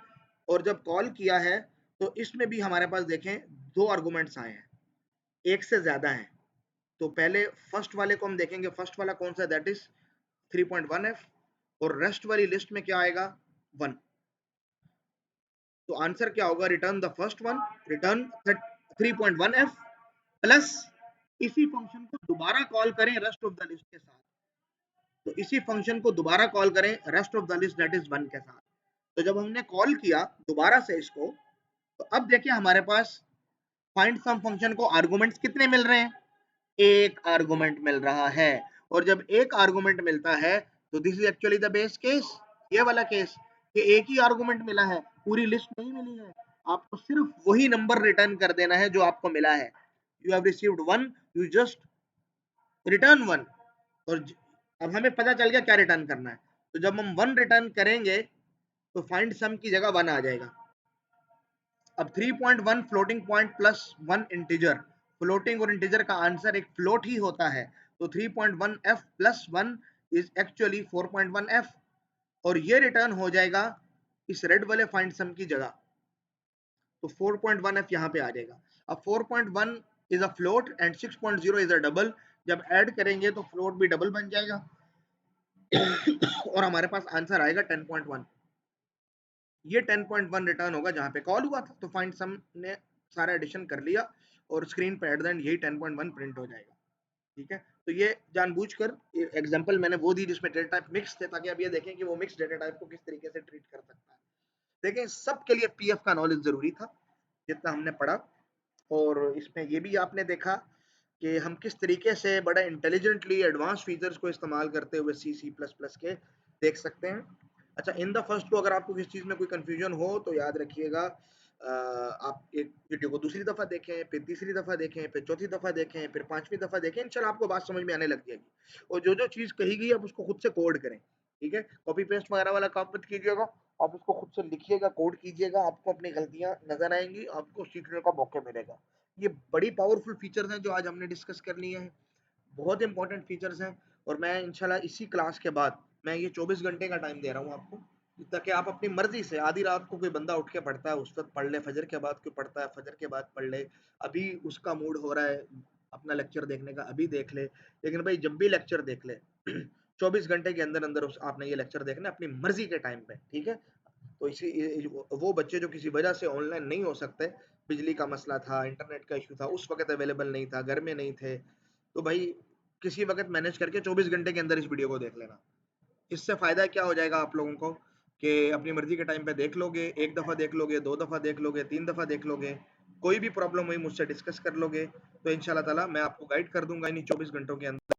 Speaker 1: और जब कॉल किया है तो इसमें भी हमारे पास देखें 2 आर्गुमेंट्स आए हैं, एक से ज्यादा है। तो पहले फर्स्ट वाले को हम देखेंगे, फर्स्ट वाला कौन सा, दैट इज 3.1f, और रेस्ट वाली लिस्ट में क्या आएगा, 1। तो आंसर क्या होगा, return the first one, return 3.1f plus इसी फंक्शन को दोबारा कॉल करें रेस्ट ऑफ द लिस्ट के साथ। तो इसी फंक्शन को दोबारा कॉल करें rest of the list that is 1 के साथ। तो जब हमने कॉल किया दोबारा से इसको, तो अब देखिए हमारे पास फाइंड सम फंक्शन को आर्गुमेंट्स कितने मिल रहे हैं, एक आर्गुमेंट मिल रहा है। और जब एक आर्गुमेंट मिलता है तो this is actually the base case, ये वाला केस, कि एक ही आर्गुमेंट मिला है, पूरी लिस्ट नहीं मिली है। आपको सिर्फ वही नंबर रिटर्न कर देना है जो आपको मिला है। You have received 1, you just return 1। और अब हमें पता चल गया क्या रिटर्न करना है। तो जब हम 1 रिटर्न करेंगे तो फाइंड सम की जगह 1 आ जाएगा। अब 3.1 floating point plus 1 integer, floating और इंटीजर का आंसर एक फ्लोट ही होता है। तो 3.1f plus 1 is actually 4.1f, और ये रिटर्न हो जाएगा इस रेड वाले फाइंड सम की जगह। तो 4.1f यहाँ पे आ जाएगा। अब 4.1 is a float and 6.0 is a double, जब ऐड करेंगे तो फ्लोट भी डबल बन जाएगा और हमारे पास आंसर आएगा 10.1। ये 10.1 रिटर्न होगा जहां पे कॉल हुआ था। तो फाइंड सम ने सारा एडिशन कर लिया और स्क्रीन पे एट द एंड यही 10.1 प्रिंट हो जाएगा। ठीक है, तो ये जानबूझकर एग्जांपल मैंने वो दी जिसमें डेटा टाइप मिक्स थे, ताकि अब ये देखें कि वो मिक्स डेटा टाइप को किस तरीके से ट्रीट कर सकता है। देखें सबके लिए पीएफ का नॉलेज जरूरी था जितना हमने पढ़ा, और इसमें ये भी आपने देखा कि हम किस तरीके से बड़ा इंटेलिजेंटली एडवांस फीचर्स को इस्तेमाल करते हुए C++ के देख सकते हैं। अच्छा, इन द फर्स्ट को अगर आपको किसी चीज़ में कोई कंफ्यूजन हो तो याद रखिएगा, आप एक वीडियो को दूसरी दफ़ा देखें, फिर तीसरी दफ़ा देखें, फिर चौथी दफ़ा देखें, फिर पांचवी दफ़ा देखें, इंशाल्लाह आपको बात समझ में आने लग जाएगी। और जो जो चीज़ कही गई आप उसको खुद से कोड करें। ठीक है, कॉपी पेस्ट वगैरह वाला काम मत कीजिएगा, आप उसको खुद से लिखिएगा, कोड कीजिएगा, आपको अपनी गलतियां नजर आएंगी, आपको सीखने का मौका मिलेगा। ये बड़ी पावरफुल फीचर्स हैं जो आज हमने डिस्कस कर लिए हैं, बहुत इंपॉर्टेंट फीचर्स हैं। और मैं इंशाल्लाह इसी क्लास के बाद मैं ये 24 घंटे का टाइम दे रहा हूँ आपको, ताकि आप अपनी मर्जी से, आधी रात को कोई बंदा उठ के पढ़ता है उस वक्त पढ़ ले, फजर के बाद कोई पढ़ता है फजर के बाद पढ़ ले, अभी उसका मूड हो रहा है अपना लेक्चर देखने का अभी देख ले, लेकिन भाई जब भी लेक्चर देख ले 24 घंटे के अंदर अंदर आपने ये लेक्चर देखना अपनी मर्जी के टाइम पे। ठीक है, तो इसी वो बच्चे जो किसी वजह से ऑनलाइन नहीं हो सकते, बिजली का मसला था, इंटरनेट का इशू था, उस वक्त अवेलेबल नहीं था, घर में नहीं थे, तो भाई किसी वक्त मैनेज करके 24 घंटे के अंदर इस वीडियो को देख लेना। इससे फायदा क्या हो जाएगा आप लोगों को कि अपनी मर्जी के टाइम पे देख लोगे, एक दफा देख लोगे, दो दफा देख लोगे, तीन दफा देख लोगे, कोई भी प्रॉब्लम हुई मुझसे डिस्कस कर लोगे, तो इंशाल्लाह ताला मैं आपको गाइड कर दूंगा इन्हीं 24 घंटों के अंदर।